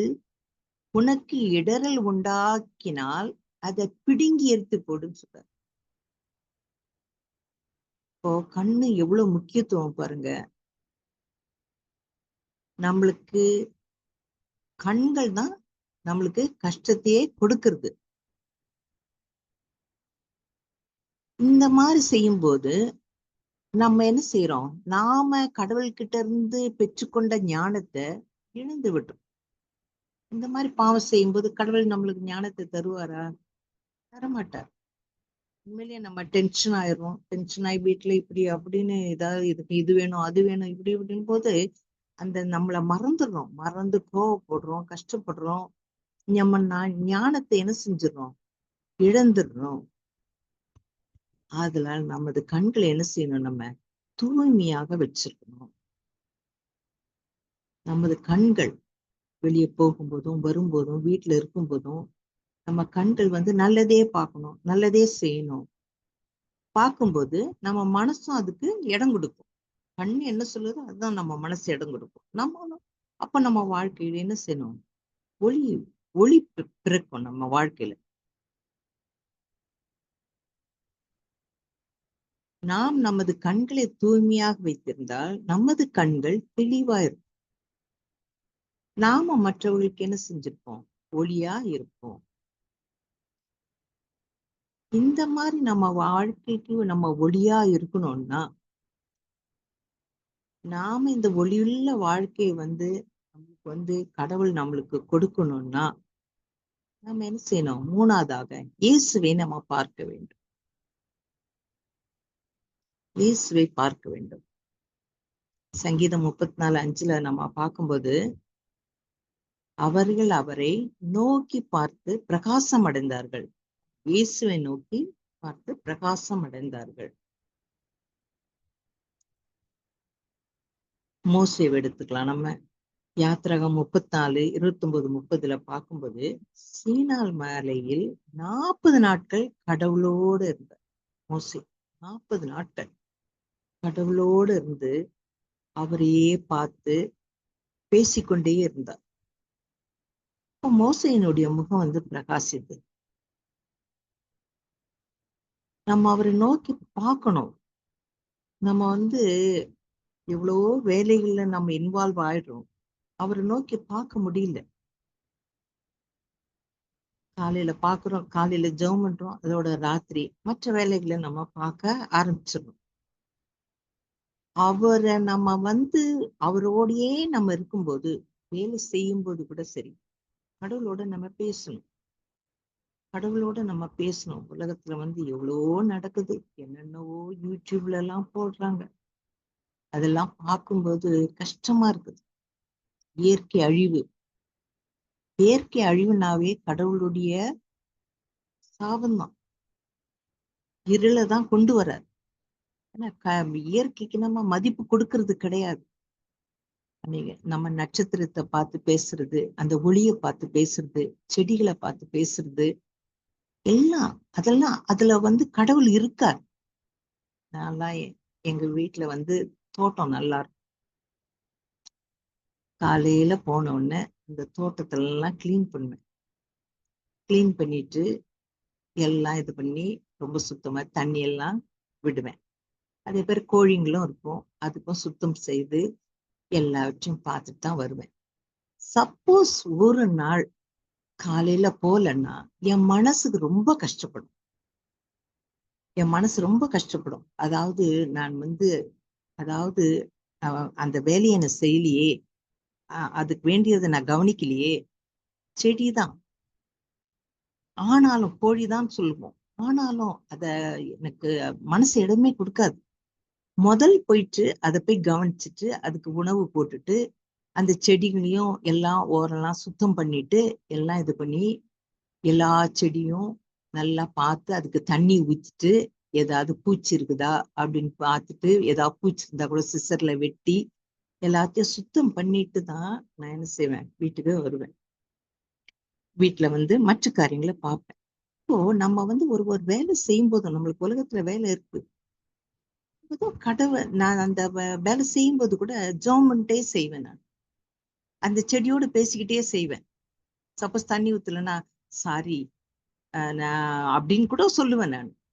உனக்கு இடரல் உண்டாக்கினால் அதை பிடுங்கி எடுத்து போடுன்னு சொல்றாரு. இப்போ கண்ணு எவ்வளவு முக்கியத்துவம் பாருங்க. நம்மளுக்கு கண்கள் தான் நம்மளுக்கு கஷ்டத்தையே கொடுக்கிறது. இந்த மாதிரி செய்யும்போது நம்ம என்ன செய்யறோம், நாம கடவுள்கிட்ட இருந்து பெற்றுக்கொண்ட ஞானத்தை இழந்து விட்டோம். இந்த மாதிரி பாவம் செய்யும்போது கடவுள் நம்மளுக்கு ஞானத்தை தருவாரா? தரமாட்டார். உண்மையிலேயே நம்ம டென்ஷன் ஆயிரும். டென்ஷன் ஆகி வீட்டுல இப்படி அப்படின்னு ஏதாவது இதுக்கு இது வேணும் அது வேணும் இப்படி இப்படின்னு போது நம்மளை மறந்துடுறோம், மறந்து கோவப்படுறோம், கஷ்டப்படுறோம். நம்ம ஞானத்தை என்ன செஞ்சிடறோம், இழந்துடுறோம். அதனால நமது கண்களை என்ன செய்யணும், நம்ம தூய்மையாக வச்சிருக்கணும். நமது கண்கள் வெளியே போகும்போதும் வரும்போதும் வீட்டுல இருக்கும் போதும் நம்ம கண்கள் நல்லதே பார்க்கணும், நல்லதே செய்யணும். பார்க்கும்போது நம்ம மனசும் அதுக்கு இடம் கொடுக்கும். கண் என்ன சொல்லுதோ அதுதான் நம்ம மனசு இடம் கொடுக்கும். அப்ப நம்ம வாழ்க்கையில என்ன செய்யணும், ஒளி ஒளி பிறக்கும் நம்ம வாழ்க்கையில. நாம் நமது கண்களை தூய்மையாக வைத்திருந்தால் நமது கண்கள் தெளிவா இருக்கும். நாம மற்றவர்களுக்கு என்ன செஞ்சிருப்போம், ஒளியா இருப்போம். இந்த மாதிரி நம்ம வாழ்க்கைக்கு நம்ம ஒளியா இருக்கணும்னா, நாம இந்த ஒளியுள்ள வாழ்க்கையை நமக்கு கடவுள் நம்மளுக்கு கொடுக்கணும்னா நம்ம என்ன செய்யணும், மூணாவதாக இயேசுவை நம்ம பார்க்க வேண்டும். இயேசுவை பார்க்க வேண்டும். சங்கீதம் 34:5 நம்ம பார்க்கும்போது, அவர்கள் அவரை நோக்கி பார்த்து பிரகாசம் அடைந்தார்கள். இயேசுவை நோக்கி பார்த்து பிரகாசம் அடைந்தார்கள். மோசேவை எடுத்துக்கலாம். நம்ம யாத்திராகம் 34:29-30 பார்க்கும்போது, சீனாய் மலையில் 40 நாட்கள் கடவுளோடு இருந்தார் மோசே. 40 நாட்கள் கடவுளோடு இருந்து அவரையே பார்த்து பேசிக்கொண்டே இருந்தார். அப்ப மோசையினுடைய முகம் பிரகாசித்து, நம்ம அவரை நோக்கி பார்க்கணும். நம்ம எவ்வளவோ வேலைகள்ல நம்ம இன்வால்வ் ஆயிடுறோம், அவரை நோக்கி பார்க்க முடியல. காலையில பாக்குறோம், காலையில ஜெபம் பண்றோம், அதோட ராத்திரி மற்ற வேலைகளை நம்ம பார்க்க ஆரம்பிச்சிடறோம். அவரை நம்ம அவரோடையே நம்ம இருக்கும்போது, வேலை செய்யும் போது கூட சரி, கடவுளோட நம்ம பேசணும். கடவுளோட நம்ம பேசணும். உலகத்துல எவ்வளவோ நடக்குது, என்னென்னவோ யூடியூப்ல எல்லாம் போடுறாங்க. அதெல்லாம் பார்க்கும்போது கஷ்டமா இருக்குது. இயற்கை அழிவு. இயற்கை அழிவுனாவே கடவுளுடைய சாபம்தான், இருளை தான் கொண்டு வர்றார். ஏன்னா இயற்கைக்கு நம்ம மதிப்பு கொடுக்கறது கிடையாது. நம்ம நட்சத்திரத்தை பார்த்து பேசுறது, அந்த ஒளியை பார்த்து பேசுறது, செடிகளை பார்த்து பேசுறது, அதெல்லாம் அதுல கடவுள் இருக்கார். நான்லாம் எங்க வீட்டுல தோட்டம் நல்லா இருக்கும். காலையில போன உடனே இந்த தோட்டத்துல எல்லாம் கிளீன் பண்ணுவேன். கிளீன் பண்ணிட்டு எல்லாம் இது பண்ணி ரொம்ப சுத்தமா தண்ணி எல்லாம் விடுவேன். அதே பேர் கோழிங்களும் இருக்கும், அதுக்கும் சுத்தம் செய்து எல்லாவற்றையும் பார்த்துட்டு தான் வருவேன். சப்போஸ் ஒரு நாள் காலையில போலன்னா என் மனசுக்கு ரொம்ப கஷ்டப்படும். என் மனசு ரொம்ப கஷ்டப்படும். அதாவது நான் அதாவது அந்த வேலையை நான் செய்யலையே, அதுக்கு வேண்டியதை நான் கவனிக்கலையே. செடிதான் ஆனாலும், கோழிதான் சொல்லுவோம், ஆனாலும் அத எனக்கு மனசு இடமே கொடுக்காது. முதல் போயிட்டு அதை போய் கவனிச்சுட்டு அதுக்கு உணவு போட்டுட்டு அந்த செடிகளையும் எல்லாம் ஓரெல்லாம் சுத்தம் பண்ணிட்டு எல்லாம் இது பண்ணி எல்லா செடியும் நல்லா பார்த்து அதுக்கு தண்ணி ஊத்திட்டு, ஏதாவது பூச்சி இருக்குதா அப்படின்னு பார்த்துட்டு, ஏதாவது பூச்சி இருந்தா கூட சிசர்ல வெட்டி எல்லாத்தையும் சுத்தம் பண்ணிட்டு தான் நான் என்ன செய்வேன், வீட்டுக்கு வருவேன். வீட்டுல மற்ற காரியங்களை பார்ப்பேன். இப்போ நம்ம ஒரு ஒரு வேலை செய்யும் போது, நம்மளுக்கு உலகத்துல வேலை இருக்கு, கடவுள் நான் அந்த வேலை செய்யும் போது கூட ஜெபம் செய்வேன். நான் அந்த செடியோடு பேசிக்கிட்டே செய்வேன். சப்போஸ் தண்ணி ஊத்தலைன்னா சாரி நான் அப்படின்னு கூட சொல்லுவேன்.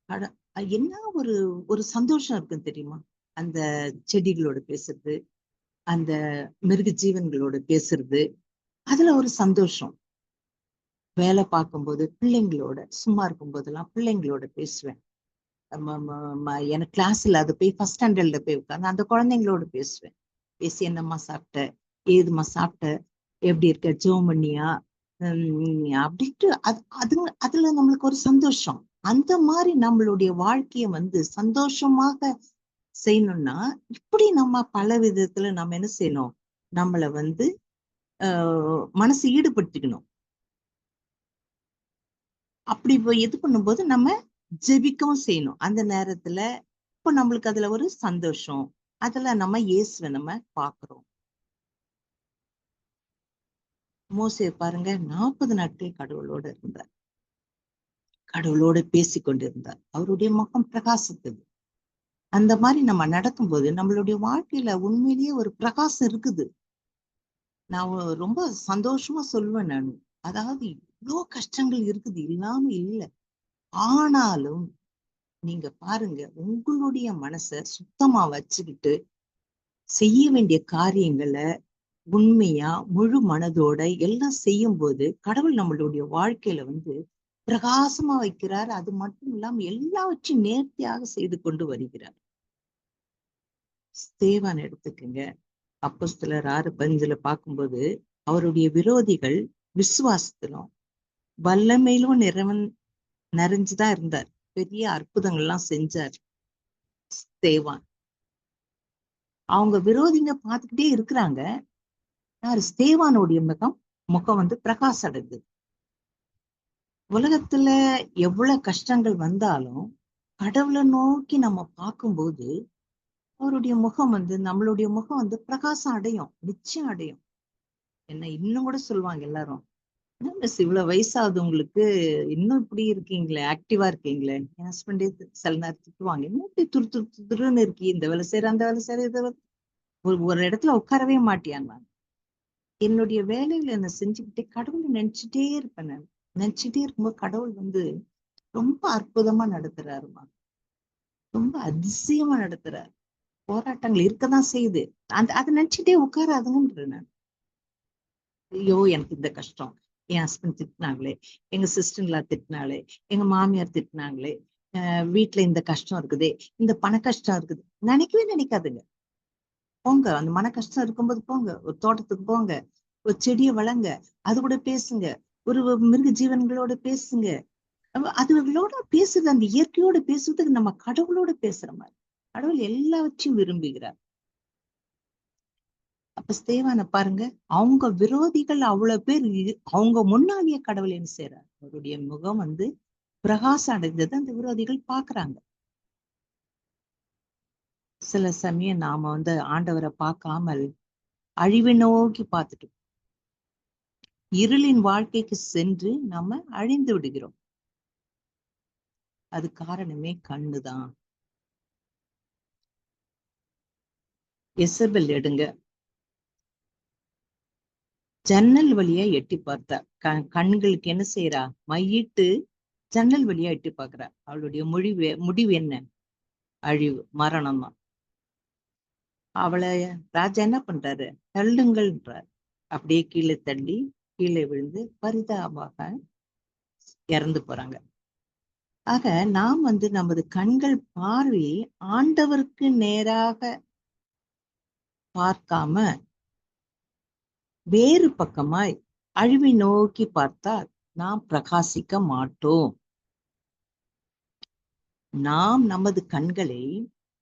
நான் என்ன ஒரு ஒரு சந்தோஷம் இருக்குன்னு தெரியுமா, அந்த செடிகளோட பேசுறது, அந்த மிருக ஜீவன்களோட பேசுறது, அதுல ஒரு சந்தோஷம். வேலை பார்க்கும்போது பிள்ளைங்களோட சும்மா இருக்கும் போதெல்லாம் பிள்ளைங்களோட பேசுவேன். எனக்கு கிளாஸ்ல அது போய் ஃபர்ஸ்ட் ஸ்டாண்டர்ட்ல போய் உட்காந்து அந்த குழந்தைங்களோட பேசுவேன். பேசி என்னம்மா சாப்பிட்ட, ஏதுமா சாப்பிட்ட, எப்படி இருக்க, ஜெபம் பண்ணியா அப்படின்ட்டு அதுல நம்மளுக்கு ஒரு சந்தோஷம். அந்த மாதிரி நம்மளுடைய வாழ்க்கைய சந்தோஷமாக செய்யணும்னா இப்படி நம்ம பல விதத்துல நம்ம என்ன செய்யணும், நம்மளை வந்து மனசு ஈடுபடுத்திக்கணும். அப்படி இது பண்ணும்போது நம்ம ஜெபிக்கவும் செய்யணும் அந்த நேரத்துல. இப்போ நம்மளுக்கு அதுல ஒரு சந்தோஷம், அதுல நம்ம இயேசுவை நம்ம பாக்குறோம். மோசே பாருங்க, 40 நாட்கள் கடவுளோட இருந்தார், கடவுளோட பேசி கொண்டிருந்தார், அவருடைய முகம் பிரகாசித்தது. அந்த மாதிரி நம்ம நடக்கும்போது நம்மளுடைய வாழ்க்கையில உண்மையிலேயே ஒரு பிரகாசம் இருக்குது. நான் ரொம்ப சந்தோஷமா சொல்லுவேன் நான். அதாவது இவ்வளோ கஷ்டங்கள் இருக்குது, இல்லாம இல்லை. ஆனாலும் நீங்க பாருங்க, உங்களுடைய மனசை சுத்தமா வச்சுக்கிட்டு செய்ய வேண்டிய காரியங்களை உண்மையா முழு மனதோட எல்லாம் செய்யும் போது கடவுள் நம்மளுடைய வாழ்க்கையில வந்து பிரகாசமா வைக்கிறார். அது மட்டும் இல்லாம எல்லாவற்றையும் நேர்த்தியாக செய்து கொண்டு வருகிறார். ஸ்தேவான் எடுத்துக்கங்க, அப்போஸ்தலர் 6:5 பார்க்கும்போது அவருடைய விரோதிகள் விசுவாசத்திலும் வல்லமையிலும் நிறைஞ்சுதான் இருந்தார். பெரிய அற்புதங்கள்லாம் செஞ்சார் ஸ்தேவான். அவங்க விரோதிங்க பார்த்துக்கிட்டே இருக்கிறாங்க. யாரு? ஸ்தேவானுடைய முகம் வந்து பிரகாசம் அடைந்தது. உலகத்துல எவ்வளவு கஷ்டங்கள் வந்தாலும் கடவுளை நோக்கி நம்ம பார்க்கும்போது அவருடைய முகம் வந்து, நம்மளுடைய முகம் வந்து பிரகாசம் அடையும், நிச்சயம் அடையும். என்ன இன்னும் கூட சொல்லுவாங்க எல்லாரும், என்ன மிஸ் இவ்வளவு வயசாகுது உங்களுக்கு, இன்னும் இப்படி இருக்கீங்களே, ஆக்டிவா இருக்கீங்களே. என் ஹஸ்பண்டே சில நேரம் திட்டுவாங்க, இன்னும் இப்படி துருன்னு இருக்கீ, இந்த வேலை செய்யற அந்த வேலை செய்யற, ஒரு இடத்துல உட்காரவே மாட்டியாங்க. என்னுடைய வேலையில என்ன செஞ்சுக்கிட்டே கடவுளை நினைச்சுட்டே இருப்பேன். நான் நினைச்சுட்டே இருக்கும்போது கடவுள் வந்து ரொம்ப அற்புதமா நடத்துறாருமா, ரொம்ப அதிசயமா நடத்துறாரு. போராட்டங்கள் இருக்கதான் செய்யுது, அதை நினைச்சுட்டே உட்காராதுங்கன்ற நான். ஐயோ எனக்கு இந்த கஷ்டம், என் ஹஸ்பண்ட் திட்டினாங்களே, எங்க சிஸ்டர்லா திட்டினாலே, எங்க மாமியார் திட்டினாங்களே, வீட்டுல இந்த கஷ்டம் இருக்குதே, இந்த பண கஷ்டம் இருக்குது, நினைக்கவே நினைக்காதுங்க. போங்க, அந்த மன கஷ்டம் இருக்கும்போது போங்க, ஒரு தோட்டத்துக்கு போங்க, ஒரு செடியை வளங்க, அது கூட பேசுங்க, ஒரு மிருக ஜீவன்களோட பேசுங்க. அதுகளோட பேசுறது, அந்த இயற்கையோட பேசுறதுக்கு நம்ம கடவுளோட பேசுற மாதிரி. கடவுள் எல்லாவற்றையும் விரும்புகிறார். அப்ப ஸ்தேவானை பாருங்க, அவங்க விரோதிகள் அவ்வளவு பேர், அவங்க முன்னாடியே கடவுள் என்ன செய்யறார், அவருடைய முகம் வந்து பிரகாசம் அடைந்தது அந்த விரோதிகள் பாக்குறாங்க. சில சமயம் நாம வந்து ஆண்டவரை பார்க்காமல் அழிவை நோக்கி பார்த்துட்டு இருளின் வாழ்க்கைக்கு சென்று நாம அழிந்து விடுகிறோம். அது காரணமே கண்ணுதான். எசபெல் எடுங்க, ஜன்னல் வழியா எட்டி பார்த்தா, கண்களுக்கு என்ன செய்யறா, மையிட்டு ஜன்னல் வழியா எட்டி பாக்குறா. அவளுடைய முடிவு என்ன? அழிவு, மரணம் தான். அவளை ராஜா என்ன பண்றாரு, தள்ளுங்கள்ன்றார். அப்படியே கீழே தள்ளி கீழே விழுந்து பரிதாபமாக இறந்து போறாங்க. ஆக நாம் வந்து நமது கண்கள் பார்வை ஆண்டவருக்கு நேராக பார்க்காம வேறு பக்கமாய் அழிவை நோக்கி பார்த்தால் நாம் பிரகாசிக்க மாட்டோம். நாம் நமது கண்களை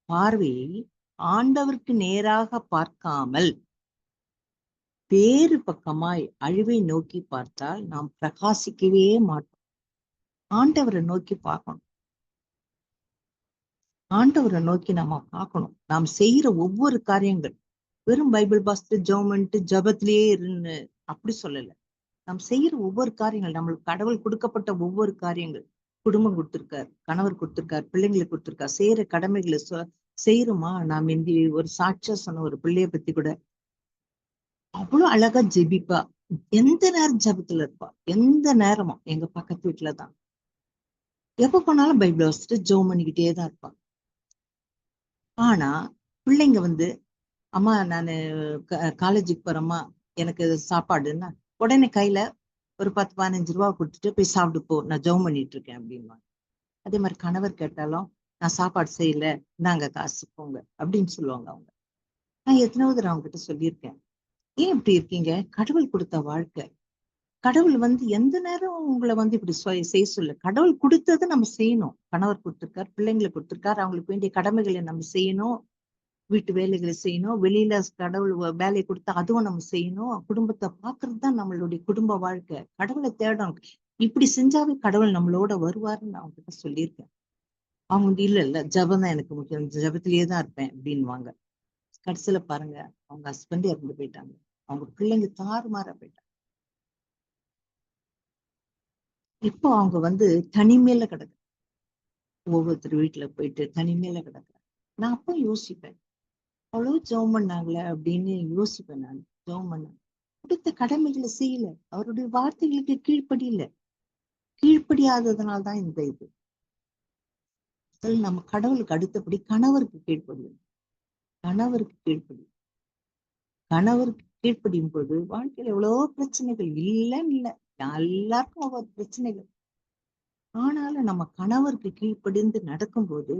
பார்வையை ஆண்டவருக்கு நேராக பார்க்காமல் வேறு பக்கமாய் அழிவை நோக்கி பார்த்தால் நாம் பிரகாசிக்கவே மாட்டோம். ஆண்டவரை நோக்கி பார்க்கணும், ஆண்டவரை நோக்கி நம்ம பார்க்கணும். நாம் செய்யற ஒவ்வொரு காரியங்கள் வெறும் பைபிள் பாஸ்து ஜெபம்ன்ட்டு ஜபத்திலேயே இருந்து அப்படி சொல்லல. நாம் செய்யற ஒவ்வொரு காரியங்கள், நம்மளுக்கு கடவுள் கொடுக்கப்பட்ட ஒவ்வொரு காரியங்கள், குடும்பம் கொடுத்திருக்கார், கணவர் கொடுத்திருக்கார், பிள்ளைங்களை கொடுத்திருக்கார், செய்யற கடமைகளை செய்யறோமா. நாம் இந்த ஒரு சாட்சியா சொன்ன ஒரு பிள்ளைய பத்தி கூட அவ்வளவு அழகா ஜெபிப்பா, எந்த நேரம் ஜபத்துல இருப்பா, எந்த நேரமும் எங்க பக்கத்து வீட்டுலதான், எப்ப போனாலும் பைபிள் வச்சுட்டு ஜெபம் பண்ணிக்கிட்டே தான் இருப்பா. ஆனா பிள்ளைங்க வந்து, அம்மா நானு காலேஜுக்கு போறேம்மா, எனக்கு சாப்பாடுன்னா உடனே கையில ஒரு 10-15 ரூபா கொடுத்துட்டு போய் சாப்பிட்டு போ, நான் ஜெபம் பண்ணிட்டு இருக்கேன் அப்படின்வாங்க. அதே மாதிரி கணவர் கேட்டாலும், நான் சாப்பாடு செய்யல, நாங்க காசு போங்க அப்படின்னு சொல்லுவாங்க அவங்க. நான் எத்தனாவது அவங்க கிட்ட சொல்லியிருக்கேன், ஏன் இப்படி இருக்கீங்க, கடவுள் கொடுத்த வாழ்க்கை, கடவுள் வந்து எந்த நேரம் உங்களை வந்து இப்படி செய்ய சொல்ல, கடவுள் கொடுத்ததை நம்ம செய்யணும். கணவர் கொடுத்திருக்கார், பிள்ளைங்களை கொடுத்திருக்கார், அவங்களுக்கு வேண்டிய கடமைகளை நம்ம செய்யணும். வீட்டு வேலைகளை செய்யணும், வெளியில கடவுள் வேலையை கொடுத்தா அதுவும் நம்ம செய்யணும், குடும்பத்தை பாக்குறது தான் நம்மளுடைய குடும்ப வாழ்க்கை. கடவுளை தேடணும். இப்படி செஞ்சாவே கடவுள் நம்மளோட வருவாருன்னு நான் அவங்க கிட்ட சொல்லியிருக்கேன். அவங்க வந்து இல்ல ஜபம் தான் எனக்கு முக்கியம், ஜபத்திலேயே தான் இருப்பேன் அப்படின்வாங்க. கடைசியில பாருங்க, அவங்க ஹஸ்பண்டே இறந்து போயிட்டாங்க, அவங்க பிள்ளைங்க தாறுமாறா போயிட்டாங்க. இப்போ அவங்க வந்து தனிமையில கிடக்கு, ஒவ்வொருத்தர் வீட்டுல போயிட்டு தனிமையில கிடக்குறாங்க. நான் அப்போ யோசிப்பேன், அவ்வளவு ஜெபம் பண்ணாங்களே அப்படின்னு யோசிப்பேன். நான் ஜெபம் பண்ண கொடுத்த கடமைகளை செய்யல, அவருடைய வார்த்தைகளுக்கு கீழ்ப்படியில, கீழ்ப்படியாததுனால்தான் இந்த இது. நம்ம கடவுளுக்கு அடுத்தபடி கணவருக்கு கீழ்ப்படியும், கணவருக்கு கீழ்ப்படியும். கணவருக்கு கீழ்ப்படியும் போது வாழ்க்கையில எவ்வளவோ பிரச்சனைகள் இல்லைன்னு இல்லை, எல்லாருக்கும் ஒவ்வொரு பிரச்சனைகள். ஆனாலும் நம்ம கணவருக்கு கீழ்ப்படிந்து நடக்கும்போது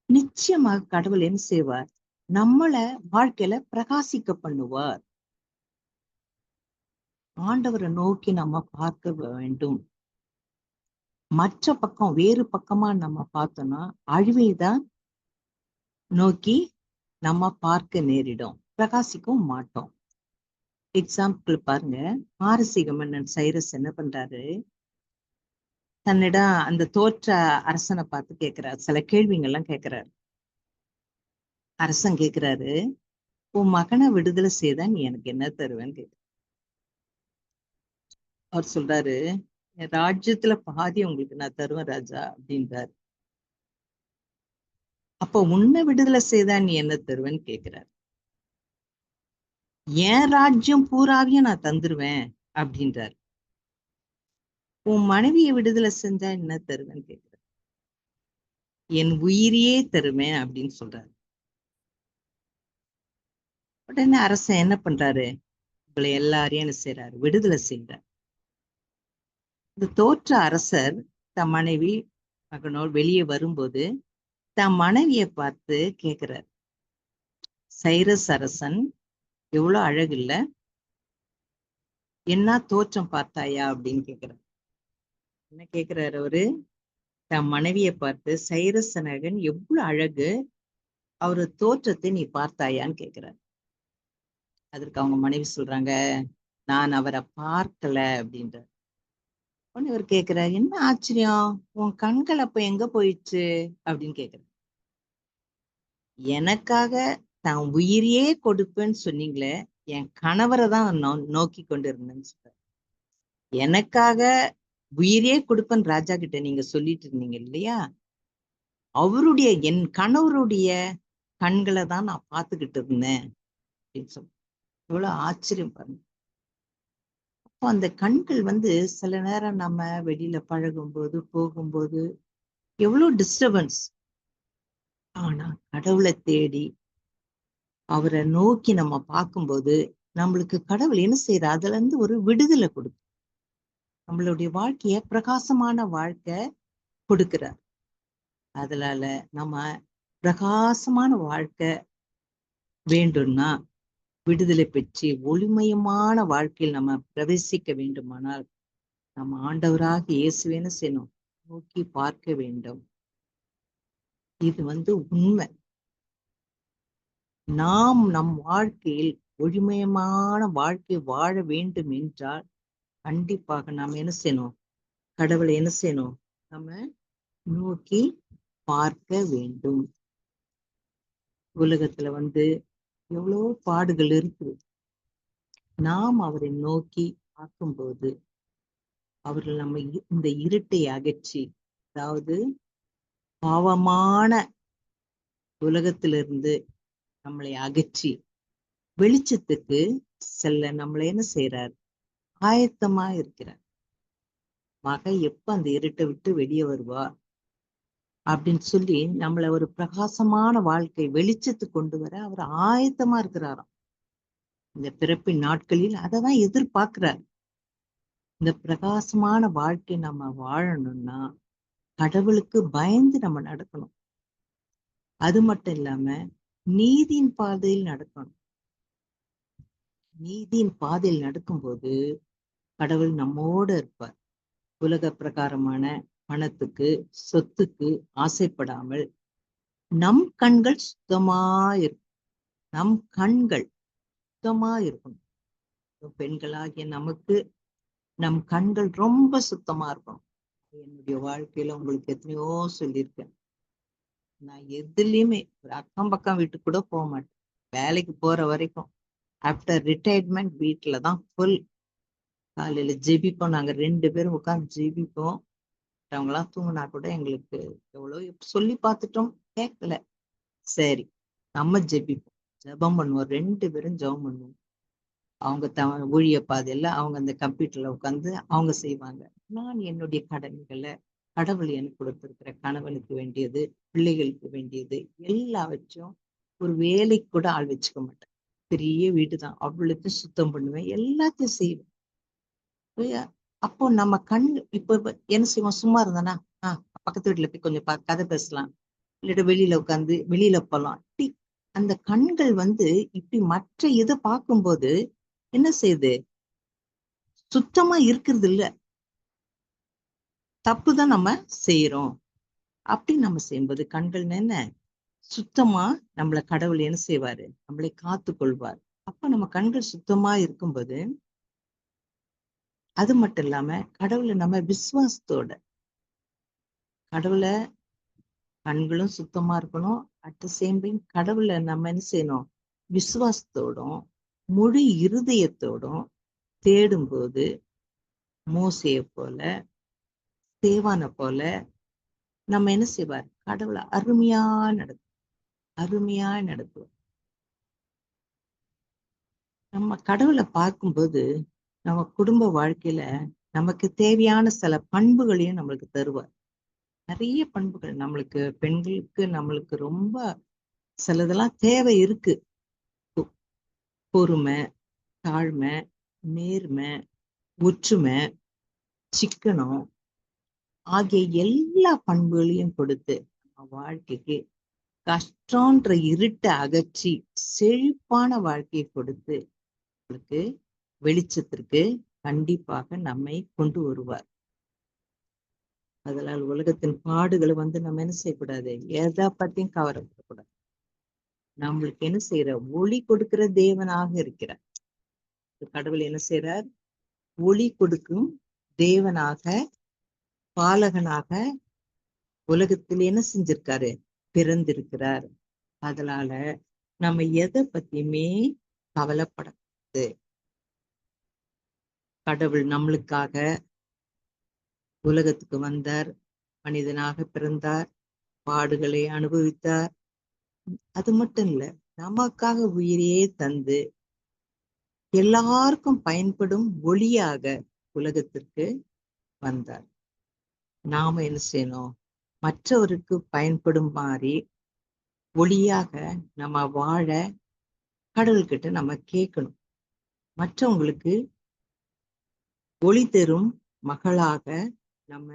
நிச்சயமாக கடவுள் என்ன செய்வார், நம்மள வாழ்க்கையில பிரகாசிக்க பண்ணுவார். ஆண்டவரை நோக்கி நம்ம பார்க்க வேண்டும். மற்ற பக்கம் வேறு பக்கமா நம்ம பார்த்தோம்னா அழிவைதான் நோக்கி நம்ம பார்க்க நேரிடும், பிரகாசிக்கவும் மாட்டோம். எக்ஸாம்பிள் பாருங்க, பாரசீக மன்னன் சைரஸ் என்ன பண்றாரு, தன்னிடம் அந்த தோற்ற அரசனை பார்த்து கேட்கிறார், சில கேள்விங்கள்லாம் கேட்கிறாரு. அரசன் கேட்கிறாரு, உன் மகனை விடுதலை செய்தா நீ எனக்கு என்ன தருவேன்னு கேட்க. அவர் சொல்றாரு, என் ராஜ்யத்துல பாதி உங்களுக்கு நான் தருவேன் ராஜா அப்படின்றாரு. அப்ப உன்னை விடுதலை செய்தா நீ என்ன தருவேன்னு கேட்கிறாரு. என் ராஜ்யம் பூராவையும் நான் தந்துருவேன் அப்படின்றாரு. உன் மனைவியை விடுதலை செஞ்சா என்ன தருவேன்னு கேட்கிறாரு. என் உயிரையே தருவேன் அப்படின்னு சொல்றாரு. உடனே அரசன் என்ன பண்றாரு, உங்களை எல்லாரையும் என்ன செய்யறாரு, விடுதலை செய்யறார். இந்த தோற்ற அரசர் தன் மனைவி மகனோடு வெளியே வரும்போது தன் மனைவியை பார்த்து கேட்கிறார், சைரஸ் அரசன் எவ்வளவு அழகு இல்ல, என்ன தோற்றம் பார்த்தாயா அப்படின்னு கேட்கிறார். என்ன கேட்கிறாரு அவரு, தன் மனைவியை பார்த்து சைரஸ் நகன் எவ்வளவு அழகு, அவரு தோற்றத்தை நீ பார்த்தாயான்னு கேட்கிறார். அதற்கு அவங்க மனைவி சொல்றாங்க, நான் அவரை பார்க்கல அப்படின்ற. உடனே இவர் கேட்கிறார், என்ன ஆச்சரியம், உன் கண்கள் அப்ப எங்க போயிடுச்சு அப்படின்னு கேட்கிறார். எனக்காக தான் உயிரையே கொடுப்பேன்னு சொன்னீங்களே, என் கணவரை தான் நோக்கி கொண்டு இருந்தேன்னு சொல்ற. எனக்காக உயிரே கொடுப்பேன் ராஜா கிட்ட நீங்க சொல்லிட்டு இருந்தீங்க இல்லையா, அவருடைய என் கணவருடைய கண்களை தான் நான் பார்த்துக்கிட்டு இருந்தேன் அப்படின்னு சொல்ல. எவ்வளவு ஆச்சரியம் பாருங்க. அப்போ அந்த கண்கள் வந்து சில நேரம் நம்ம வெளியில பழகும்போது போகும்போது எவ்வளவு டிஸ்டர்பன்ஸ், ஆனா கடவுளை தேடி அவரை நோக்கி நம்ம பார்க்கும்போது நம்மளுக்கு கடவுள் என்ன செய்யற, அதுல இருந்து ஒரு விடுதலை கொடுக்கும், நம்மளுடைய வாழ்க்கைய பிரகாசமான வாழ்க்கை கொடுக்கிறார். அதனால நம்ம பிரகாசமான வாழ்க்கை வேண்டும்னா, விடுதலை பெற்று ஒளிமயமான வாழ்க்கையில் நம்ம பிரவேசிக்க வேண்டுமானால் நம்ம ஆண்டவராக இயேசுவேன்னு செய்யணும், நோக்கி பார்க்க வேண்டும். இது வந்து உண்மை. நாம் நம் வாழ்க்கையில் ஒளிமயமான வாழ்க்கை வாழ வேண்டும் என்றால் கண்டிப்பாக நாம் என்ன செய்யணும், கடவுளை என்ன செய்யணும், நம்ம நோக்கி பார்க்க வேண்டும். உலகத்துல வந்து எவ்வளவு பாடுகள் இருக்குது, நாம் அவரை நோக்கி பார்க்கும்போது அவர்கள் நம்ம இந்த இருட்டை அகற்றி, அதாவது பாவமான உலகத்திலிருந்து நம்மளை அகற்றி வெளிச்சத்துக்கு செல்ல நம்மளை என்ன செய்யறார், ஆயத்தமா இருக்கிறார். மக எப்ப அந்த இருட்டை விட்டு வெளியே வருவா அப்படின்னு சொல்லி நம்மளை ஒரு பிரகாசமான வாழ்க்கை வெளிச்சத்துக்கு கொண்டு வர அவர் ஆயத்தமா இருக்கிறாராம். இந்த பிறப்பின் நாட்களில் அதை தான் எதிர்பார்க்கிறார். இந்த பிரகாசமான வாழ்க்கை நம்ம வாழணும்னா கடவுளுக்கு பயந்து நம்ம நடக்கணும். அது மட்டும் இல்லாம நீதியின் பாதையில் நடக்கணும். நீதியின் பாதையில் நடக்கும்போது கடவுள் நம்மோட இருப்பார். உலக பிரகாரமான பணத்துக்கு சொத்துக்கு ஆசைப்படாமல் நம் கண்கள் சுத்தமா இருக்கும். நம் கண்கள் சுத்தமா இருக்கணும். பெண்களாகிய நமக்கு நம் கண்கள் ரொம்ப சுத்தமா இருக்கணும். என்னுடைய வாழ்க்கையில உங்களுக்கு எத்தனையோ சொல்லியிருக்கேன். நான் எதுலயுமே ஒரு அக்கம் பக்கம் வீட்டுக்கு கூட போக மாட்டேன். வேலைக்கு போற வரைக்கும் ஆஃப்டர் ரிட்டையர்மெண்ட் வீட்டுல தான் ஃபுல். காலையில ஜெபிப்போம், நாங்க 2 பேரும் உட்கார்ந்து ஜெபிப்போம். அவங்க எல்லாம் தூங்கினா கூட எங்களுக்கு எவ்வளவு சொல்லி பார்த்துட்டோம், கேட்கல. சரி, நம்ம ஜெபிப்போம், ஜெபம் பண்ணுவோம், 2 பேரும் ஜெபம் பண்ணுவோம். அவங்க ஊழிய பாதையில அவங்க அந்த கம்ப்யூட்டர்ல உட்கார்ந்து அவங்க செய்வாங்க. நான் என்னுடைய கடமைகளை, கடவுள் எனக்கு கொடுத்திருக்கிற கணவனுக்கு வேண்டியது, பிள்ளைகளுக்கு வேண்டியது எல்லாவற்றும், ஒரு வேலைக்கு கூட ஆள் வச்சுக்க மாட்டேன். பெரிய வீடுதான், அவ்வளவு சுத்தம் பண்ணுவேன், எல்லாத்தையும் செய்வேன். அப்போ நம்ம கண் இப்ப என்ன செய்வோம், சும்மா இருந்தானா பக்கத்து வீட்டுல போய் கொஞ்சம் கதை பேசலாம், இல்லாட்ட வெளியில உட்காந்து வெளியில போலாம். அந்த கண்கள் இப்படி மற்ற இதை பார்க்கும்போது என்ன செய்யுது, சுத்தமா இருக்கிறது இல்ல, தப்புதான் நம்ம செய்யறோம். அப்படி நம்ம செய்யும்போது கண்கள் என்ன சுத்தமா நம்மள கடவுள் என்ன செய்வாரு, நம்மளை காத்து கொள்வார். அப்ப நம்ம கண்கள் சுத்தமா இருக்கும்போது அது மட்டும் இல்லாம கடவுளை நம்ம விசுவாசத்தோட, கடவுளை கண்களும் சுத்தமா இருக்கணும், அட் த சேம் டைம் கடவுளை நம்ம என்ன செய்யணும், விசுவாசத்தோடும் முழு இருதயத்தோடும் தேடும்போது மோசேயை போல, சேவானை போல நம்ம என்ன செய்வார், கடவுளை அருமையா நடத்துவோம். நம்ம கடவுளை பார்க்கும்போது நம்ம குடும்ப வாழ்க்கையில நமக்கு தேவையான சில பண்புகளையும் நம்மளுக்கு தருவார். நிறைய பண்புகள் நம்மளுக்கு, பெண்களுக்கு நம்மளுக்கு ரொம்ப சிலதெல்லாம் தேவை இருக்கு. பொறுமை, தாழ்மை, நேர்மை, ஒற்றுமை, சிக்கனம் ஆகிய எல்லா பண்புகளையும் கொடுத்து நம்ம வாழ்க்கைக்கு கஷ்டன்ற இருட்டை அகற்றி செழிப்பான வாழ்க்கையை கொடுத்து உங்களுக்கு வெளிச்சத்திற்கு கண்டிப்பாக நம்மை கொண்டு வருவார். அதனால் உலகத்தின் பாடுகளை நம்ம என்ன செய்யக்கூடாது, எதை பத்தியும் கவலைப்படக்கூடாது. நம்மளுக்கு என்ன செய்யற, ஒளி கொடுக்கிற தேவனாக இருக்கிறார். கடவுள் என்ன செய்யறார், ஒளி கொடுக்கும் தேவனாக, பாலகனாக உலகத்தில் என்ன செஞ்சிருக்காரு, பிறந்திருக்கிறார். அதனால நம்ம எதை பத்தியுமே கவலைப்படாது. கடவுள் நம்மளுக்காக உலகத்துக்கு வந்தார், மனிதனாக பிறந்தார், பாடுகளை அனுபவித்தார். அது மட்டும் இல்ல, நமக்காக உயிரையே தந்து எல்லாருக்கும் பயன்படும் ஒளியாக உலகத்திற்கு வந்தார். நாம என்ன செய்யணும், மற்றவருக்கு பயன்படும் மாதிரி ஒளியாக நம்ம வாழ கடவுள்கிட்ட நம்ம கேட்கணும். மற்றவங்களுக்கு ஒளி தரும் மகளாக நம்ம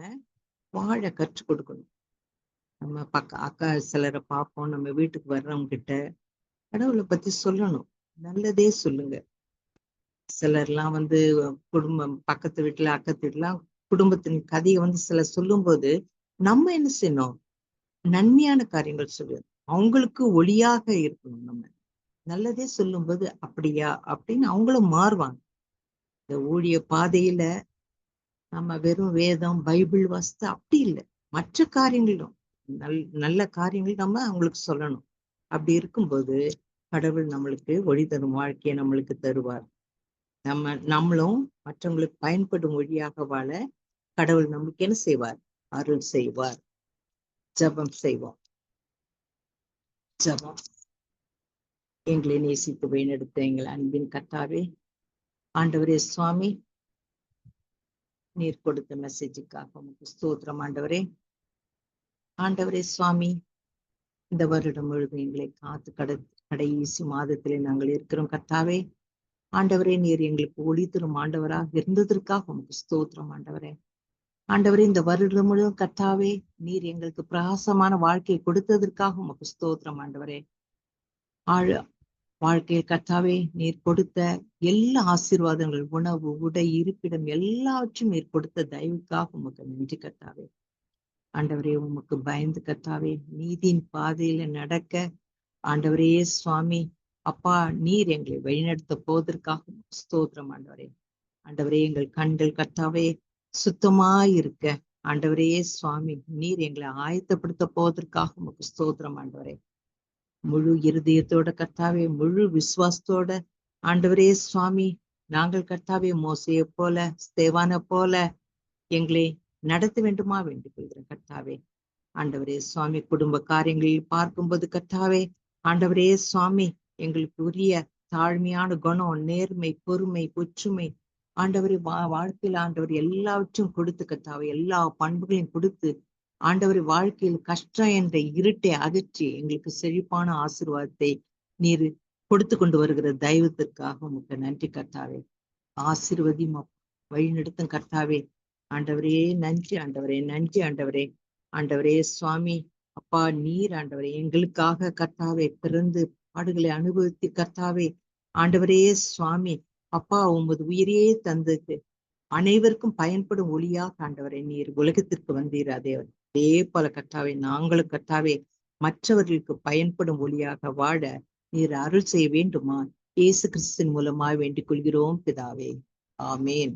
வாழ கற்றுக் கொடுக்கணும். நம்ம அக்கா சிலரை பார்ப்போம், நம்ம வீட்டுக்கு வர்றவங்க கிட்ட கடவுளை பத்தி சொல்லணும், நல்லதே சொல்லுங்க. சிலர்லாம் குடும்பம், பக்கத்து வீட்டுல அக்கத்து வீட்டுலாம் குடும்பத்தின் கதையை சிலர் சொல்லும் போது நம்ம என்ன செய்யணும், நன்மையான காரியங்கள் சொல்லுவோம், அவங்களுக்கு ஒளியாக இருக்கணும். நம்ம நல்லதே சொல்லும் போது அப்படியா அப்படின்னு அவங்களும் மாறுவாங்க. இந்த ஊழிய பாதையில நம்ம வெறும் வேதம் பைபிள் வாசித்து அப்படி இல்லை, மற்ற காரியங்களும் நல்ல காரியங்கள் நம்ம அவங்களுக்கு சொல்லணும். அப்படி இருக்கும்போது கடவுள் நம்மளுக்கு ஒளி தரும் வாழ்க்கையை நம்மளுக்கு தருவார். நம்மளும் மற்றவங்களுக்கு பயன்படும் வழியாக வாழ கடவுள் நம்மளுக்கு என்ன செய்வார், அருள் செய்வார். ஜபம் செய்வோம். ஜபம். எங்களை நேசித்து வழிநடத்த எங்கள் அன்பின் கர்த்தாவே, ஆண்டவரே சுவாமி, நீர் கொடுத்த மெசேஜுக்காக உங்களுக்கு ஸ்தோத்திரம் ஆண்டவரே. ஆண்டவரே சுவாமி, இந்த வருடம் முழுவதும் எங்களை காத்து கடைசி மாதத்திலே நாங்கள் இருக்கிறோம் கர்த்தாவே. ஆண்டவரே, நீர் எங்களுக்கு ஒளி தரும் ஆண்டவராக இருந்ததற்காக உங்களுக்கு ஸ்தோத்திரம் ஆண்டவரே. ஆண்டவரே, இந்த வருடம் முழுவதும் கர்த்தாவே, நீர் எங்களுக்கு பிரகாசமான வாழ்க்கையை கொடுத்ததற்காக உமக்கு ஸ்தோத்திரம் ஆண்டவரே. வாழ்க்கையில் கர்த்தாவே, நீர் கொடுத்த எல்லா ஆசீர்வாதங்கள், உணவு, உடை, இருப்பிடம் எல்லாவற்றும் நீர் கொடுத்த தயவுக்காக உமக்கு நன்றி கர்த்தாவே. ஆண்டவரே, உமக்கு பயந்து கர்த்தாவே நீதியின் பாதையில நடக்க ஆண்டவரே சுவாமி, அப்பா, நீர் எங்களை வழிநடத்த போவதற்காக ஸ்தோத்திரம் ஆண்டவரே. ஆண்டவரே, எங்கள் கண்கள் கர்த்தாவே சுத்தமாய் இருக்க ஆண்டவரே சுவாமி, நீர் எங்களை ஆயத்தப்படுத்த போவதற்காக உமக்கு ஸ்தோத்திரம் ஆண்டவரே. முழு இருதயத்தோட கர்த்தாவே, முழு விசுவாசத்தோட ஆண்டவரே சுவாமி, நாங்கள் கர்த்தாவே மோசையை போல, ஸ்தேவானை போல எங்களை நடத்த வேண்டுமா வேண்டிக் கொள்கிறேன் கர்த்தாவே. ஆண்டவரே சுவாமி, குடும்ப காரியங்களில் பார்க்கும்போது கர்த்தாவே, ஆண்டவரே சுவாமி, எங்களுக்கு உரிய தாழ்மையான குணம், நேர்மை, பொறுமை, ஒற்றுமை, ஆண்டவரே வாழ்க்கையில் ஆண்டவர் எல்லாவற்றையும் கொடுத்து கர்த்தாவே, எல்லா பண்புகளையும் கொடுத்து ஆண்டவர் வாழ்க்கையில் கஷ்டம் என்ற இருட்டை அகற்றி எங்களுக்கு செழிப்பான ஆசீர்வாதத்தை நீர் கொடுத்து கொண்டு வருகிற தெய்வத்திற்காக உமக்கு நன்றி கர்த்தாவே. ஆசீர்வதியும் வழிநடத்தும் கர்த்தாவே. ஆண்டவரே நன்றி ஆண்டவரே, நன்றி ஆண்டவரே. ஆண்டவரே சுவாமி, அப்பா நீர் ஆண்டவரே எங்களுக்காக கர்த்தாவே பிறந்து பாடுகளை அனுபவித்து கர்த்தாவே, ஆண்டவரே சுவாமி, அப்பா உமது உயிரையே தந்தது அனைவருக்கும் பயன்படும் ஒளியாக ஆண்டவரே நீர் உலகத்திற்கு வந்தீர். அதே போல கர்த்தாவே, நாங்களும் கர்த்தாவே மற்றவர்களுக்கு பயன்படும் ஒளியாக வாழ நீர் அருள் செய்ய வேண்டுமா இயேசு கிறிஸ்துவின் மூலமாய் வேண்டிக் கொள்கிறோம் பிதாவே. ஆமேன்.